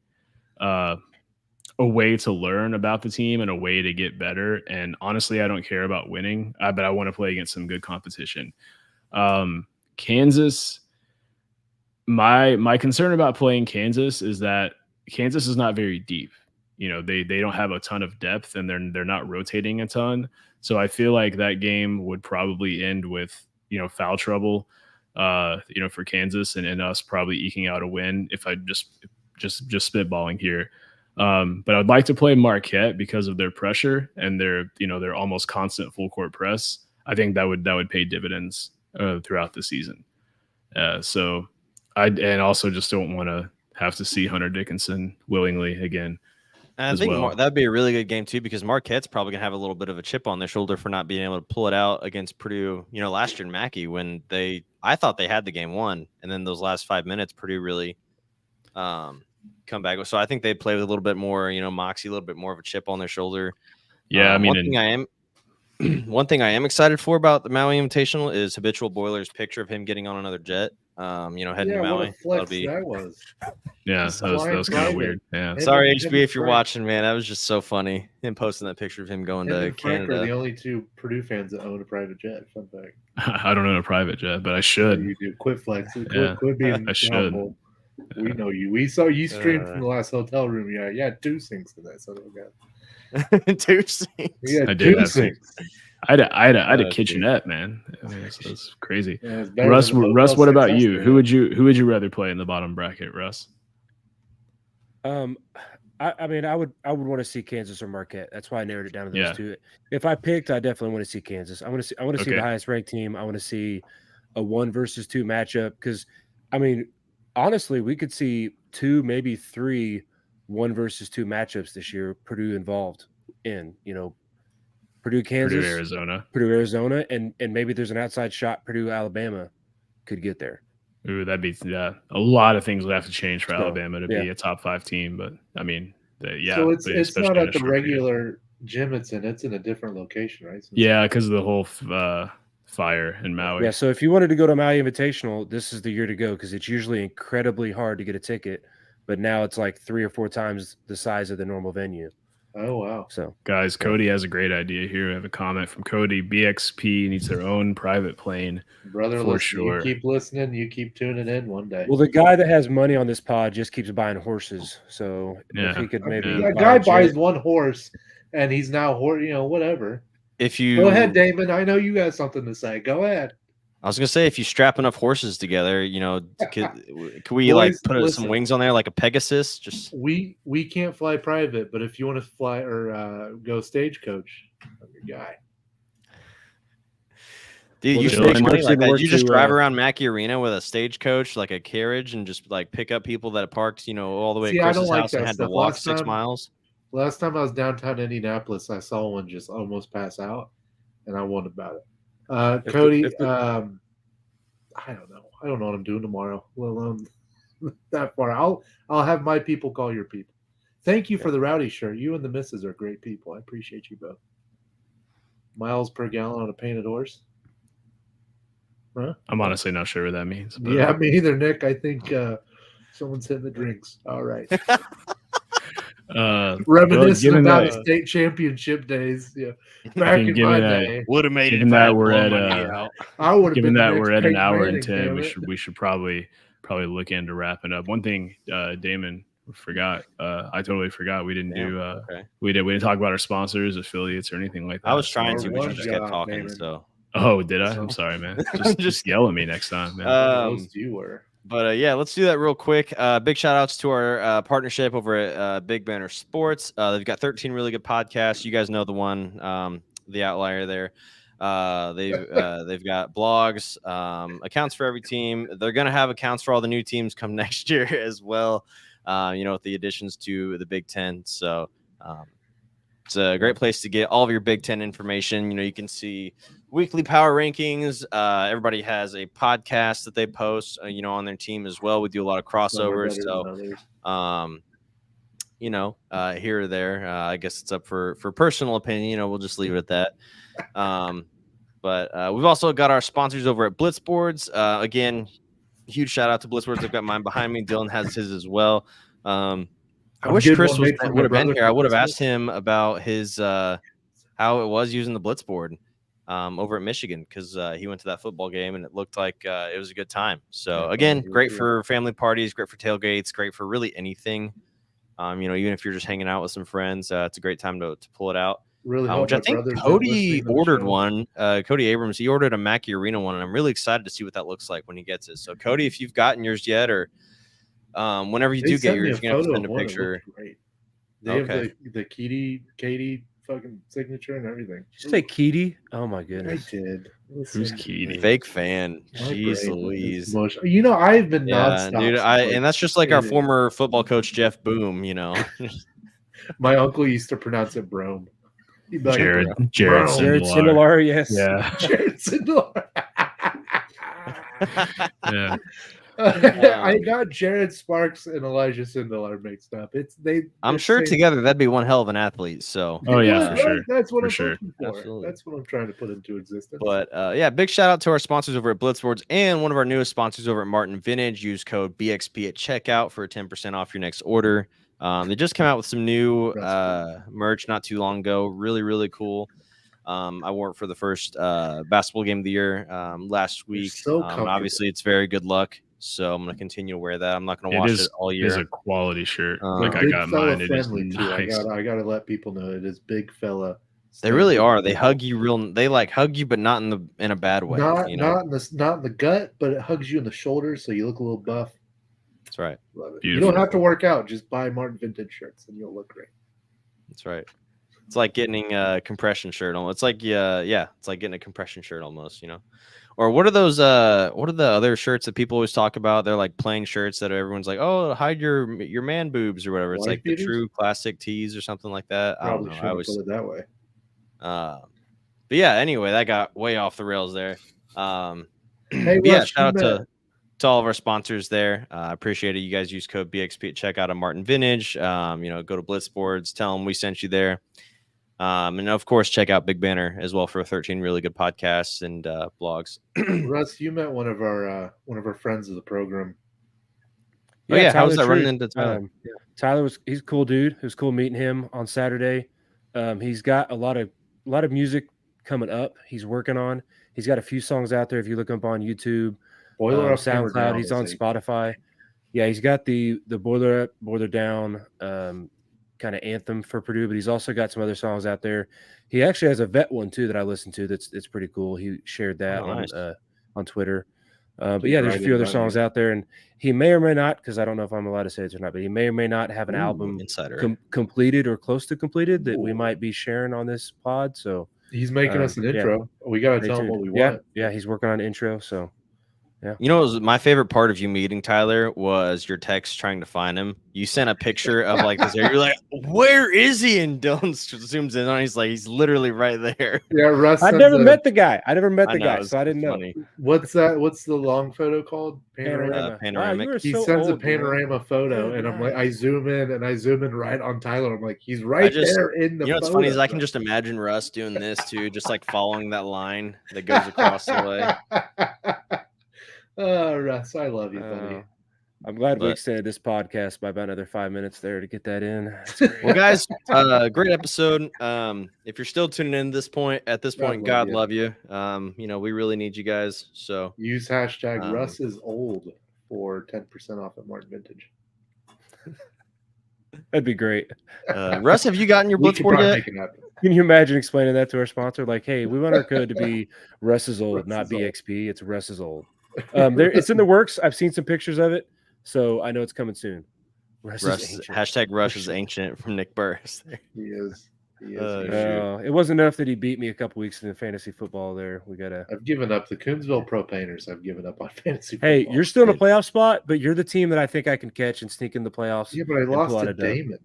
way to learn about the team and a way to get better. And honestly, I don't care about winning, but I want to play against some good competition. Kansas, my concern about playing Kansas is that Kansas is not very deep. They don't have a ton of depth, and they're not rotating a ton. So I feel like that game would probably end with foul trouble, for Kansas and us probably eking out a win if I just spitballing here. But I'd like to play Marquette because of their pressure and their almost constant full court press. I think that would pay dividends throughout the season. So I also just don't want to have to see Hunter Dickinson willingly again. And I as think well. that'd be a really good game too, because Marquette's probably gonna have a little bit of a chip on their shoulder for not being able to pull it out against Purdue. Last year in Mackey when I thought they had the game won, and then those last 5 minutes, Purdue really come back. So I think they play with a little bit more, moxie, a little bit more of a chip on their shoulder. Yeah, I mean, one thing I am excited for about the Maui Invitational is Habitual Boiler's picture of him getting on another jet. Heading to What Maui. a flex that was. yeah, that was kind of weird. Yeah. Sorry, Him HB, and if you're Frank. watching, man, that was just so funny. Him posting that picture of him going Him to and Frank are Canada. the only 2 Purdue fans that own a private jet. Fun fact. I don't own a private jet, but I should. You do. Quit flexing. Yeah, Quit being I should. humble. We know you. We saw you stream from the last hotel room. Yeah, you had 2 sinks in that son of a gun. 2 sinks. We had I did 2 have sinks. I had a Oh, kitchenette, man. I mean, that's crazy. Yeah, it's better Russ, than the Russ, hotel what about sinks I you? stayed Who at. would you rather play in the bottom bracket, Russ? I mean, I would want to see Kansas or Marquette. That's why I narrowed it down to those Yeah. 2. If I picked, I definitely want to see Kansas. I want to see Okay. the highest ranked team. I want to see a 1 versus 2 matchup because, I mean, honestly, we could see 2, maybe 3 1 versus 2 matchups this year. Purdue involved in, Purdue, Kansas, Purdue, Arizona, Arizona. and maybe there's an outside shot. Purdue, Alabama could get there. Ooh, that'd be a lot of things would have to change for So, Alabama to yeah. be a top 5 team. But I mean, So it's especially not in a at the short period. regular gym it's in. It's in a different location, right? Since Yeah, because of the whole fire in Maui. Yeah, so if you wanted to go to Maui Invitational, this is the year to go because it's usually incredibly hard to get a ticket, but now it's like 3 or 4 times the size of the normal venue. Oh wow. So Guys, Cody has a great idea here. I have a comment from Cody. BXP needs their own private plane. Brother, For listen, sure. you keep listening, you keep tuning in one day. well, the guy that has money on this pod just keeps buying horses. So Yeah, if he could maybe yeah. a buy guy a jet- buys one horse and he's now whatever. If you Go ahead, Damon. I know you got something to say. Go ahead. I was gonna say, if you strap enough horses together, could we like Boys, put listen. some wings on there like a Pegasus? Just We can't fly private, but if you want to fly or go stagecoach, I'm your guy. dude, Well, you the spend money stagecoach like didn't that. work You just too, drive around Mackey Arena with a stagecoach, like a carriage, and just like pick up people that parked, all the way See, at I don't Chris's like house and that had to stuff. walk Last 6 time- miles. Last time I was downtown Indianapolis, I saw one just almost pass out, and I wondered about it. Cody, I don't know. I don't know what I'm doing tomorrow. Well, that far. I'll have my people call your people. Thank you for the rowdy shirt. You and the missus are great people. I appreciate you both. Miles per gallon on a painted horse. Huh? I'm honestly not sure what that means. But Yeah, me either, Nick. I think someone's hitting the drinks. All right. Reminiscing given about that- state championship days. Yeah. Back in given my that- day. Would have made Given that we're at I would have given been that the we're next at an Peyton hour Manning, and 10, damn we it. should probably look into wrapping up. One thing, Damon forgot. I totally forgot. We didn't do. okay. We didn't talk about our sponsors, affiliates, or anything like that. I was trying to, Or but you one just kept job, talking. Damon. So, Oh, did I? So- I'm sorry, man. I'm Just yell at me next time, man. Most you were. But yeah, let's do that real quick. Big shout outs to our partnership over at Big Banner Sports. They've got 13 really good podcasts. You guys know the one, the outlier there. They've got blogs, accounts for every team. They're gonna have accounts for all the new teams come next year as well. With the additions to the Big Ten. So it's a great place to get all of your Big Ten information. You can see weekly power rankings. Everybody has a podcast that they post, on their team as well. We do a lot of crossovers. So, here or there, I guess it's up for personal opinion. We'll just leave it at that. But we've also got our sponsors over at Blitzboards. Again, huge shout out to Blitzboards. I've got mine behind me. Dylan has his as well. I wish Chris would have been here. I would have asked him about his how it was using the Blitzboard over at Michigan, because he went to that football game and it looked like it was a good time. So again, great for family parties, great for tailgates, great for really anything. Even if you're just hanging out with some friends, it's a great time to pull it out. Really, Which I think Cody ordered one. Cody Abrams, he ordered a Mackey Arena one, and I'm really excited to see what that looks like when he gets it. So Cody, if you've gotten yours yet, or whenever you do get yours, you're gonna have to send a picture. They Okay. have the Katie fucking signature and everything. Did you say Keedy? Oh my I goodness. did. Who's Listen, Keedy? Fake fan. my Jeez brain Louise. is mush. I've been Yeah, nonstop. dude. since, like, And that's just like our it is. former football coach Jeff Boom. My uncle used to pronounce it Brome. He'd be like, Jared Brome. Jared Sindelar. Sindelar, yes. Yeah, Jared Sindelar. yeah. I got Jared Sparks and Elijah Sindelar mixed up. I'm they're sure same- together that'd be one hell of an athlete. So, Oh yeah, Right, for sure. That's what For I'm sure. looking for. Absolutely. That's what I'm trying to put into existence. but yeah, big shout out to our sponsors over at Blitzboards and one of our newest sponsors over at Martin Vintage. Use code BXP at checkout for 10% off your next order. They just came out with some new merch not too long ago. Really, really cool. I wore it for the first basketball game of the year last week. so comfortable. Obviously, it's very good luck. So I'm going to continue to wear that. I'm not going to wash it all It year. is a quality shirt. Like, I Big got fella mine. It is friendly too. nice. I gotta let people know it is big fella. They really are. They hug you they like hug you, but not in a bad way. Not in the gut, but it hugs you in the shoulders, so you look a little buff. That's right. Love it. Beautiful. You don't have to work out. Just buy Martin Vintage shirts, and you'll look great. That's right. It's like getting a compression shirt. It's like it's like getting a compression shirt almost. Or what are those? What are the other shirts that people always talk about? They're like plain shirts that everyone's like, oh, hide your man boobs or whatever. It's Wife like beaters? the true classic tees or something like that. Probably I shouldn't don't know. I always, put it that way. but yeah. Anyway, that got way off the rails there. Hey, But yeah, Russ, shout out you to all of our sponsors there. Appreciate it. You guys use code BXP at checkout on Martin Vintage. Go to Blitzboards, tell them we sent you there. And of course, check out Big Banner as well for 13 really good podcasts and blogs. Russ, you met one of our friends of the program. Oh yeah, how was that Tyler running True. into Tyler? Tyler he's a cool dude. It was cool meeting him on Saturday. He's got a lot of music coming up. He's working on. He's got a few songs out there. If you look up on YouTube, Boiler Up, Hammer SoundCloud, Down he's is on a- Spotify. Yeah, he's got the Boiler Up, Boiler Down kind of anthem for Purdue, but he's also got some other songs out there. He actually has a vet one too that I listened to. It's pretty cool. He shared that Oh, nice. on Twitter. But Keep yeah, there's a writing few other down songs here. out there, and he may or may not, because I don't know if I'm allowed to say this or not, but he may or may not have an album Insider. completed or close to completed that we Ooh. might be sharing on this pod. So He's making us an yeah. intro. We got to stay tell him tuned. what we yeah, want. yeah, he's working on an intro. So You know, what was my favorite part of you meeting Tyler was your text trying to find him. You sent a picture of like this area. You're like, "Where is he?" And Dylan zooms in on. He's like, "He's literally right there." Yeah, Russ. I sends never a- met the guy. I never met I the know, guy, it's- so I didn't it's know. funny. What's that? What's the long photo called? Panorama. Panoramic. Wow, you are He so sends old, a panorama photo, Good and I'm like, night. I zoom in and I zoom in right on Tyler. I'm like, he's right just- there in the. You know what's photo. funny is I can just imagine Russ doing this too, just like following that line that goes across the way. Oh, Russ, I love you, buddy. I'm glad we But- extended this podcast by about another 5 minutes there to get that in. That's great. Well, guys, great episode. If you're still tuning in at this point, God love you. You know, we really need you guys. So Use hashtag Um, Russ is old for 10% off at Martin Vintage. That'd be great. Russ, have you gotten your We blitz could board probably yet? make it happen. Can you imagine explaining that to our sponsor? Like, hey, we want our code to be Russ is old, Russ not is old. BXP. It's Russ is old. It's in the works. I've seen some pictures of it, so I know it's coming soon. Russ is ancient. Hashtag Russ is ancient from Nick Burris. He is. He is. Oh, He is. shoot. It wasn't enough that he beat me a couple weeks in fantasy football. There, we gotta. I've given up. The Coonsville Pro Painters. I've given up on fantasy football. Hey, you're still in a playoff spot, but you're the team that I think I can catch and sneak in the playoffs. Yeah, but I pull lost out to a dub. Damon.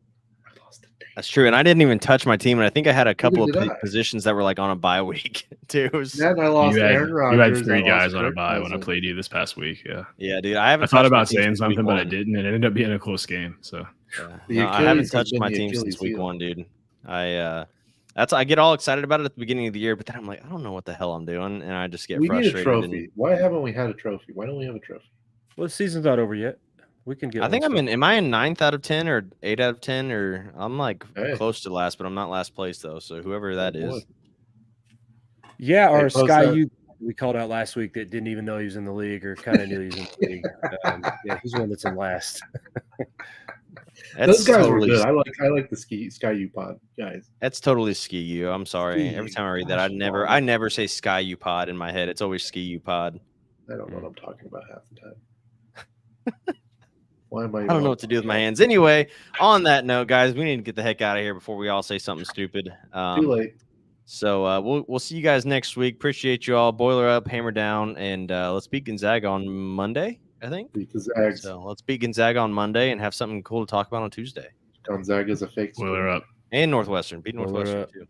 I lost to Damon. That's true. And I didn't even touch my team. And I think I had a couple of did I. positions that were like on a bye week too. So- Then I lost You had, Aaron you Rodgers. had three I lost guys on a Kirk bye when I Cousins. played you this past week. Yeah. yeah, dude. I haven't I thought touched my about team saying since week something, but I one. didn't. And it ended up being a close game. So Yeah. The No, I Achilles haven't has touched been my the team since Achilles week heel. one, dude. I get all excited about it at the beginning of the year, but then I'm like, I don't know what the hell I'm doing, and I just get We need a frustrated. trophy. Why haven't we had a trophy? Why don't we have a trophy? Well, the season's not over yet. We can get. I think one I'm still. am I in 9th out of 10 or 8 out of 10 or I'm like Hey. close to last, but I'm not last place though. So whoever that Oh, boy. is, Yeah, or post Sky that. U we called out last week that didn't even know he was in the league or kind of knew he was in the league. Yeah, he's one that's in last. Those guys were totally, good. I like the Sky U Pod guys. That's totally ski you. I'm sorry. Ski Every U. time I read that, Gosh, I never say Sky U Pod in my head. It's always ski you pod. I don't know what I'm talking about half the time. Why am I? I don't know what to do with my hands. Anyway, on that note, guys, we need to get the heck out of here before we all say something stupid. Too late. So we'll see you guys next week. Appreciate you all. Boiler up, hammer down, and let's beat Gonzaga on Monday, I think. Because Ags, So let's beat Gonzaga on Monday and have something cool to talk about on Tuesday. Gonzaga's a fake. Boiler up. And Northwestern. Beat Boiler Northwestern up. too.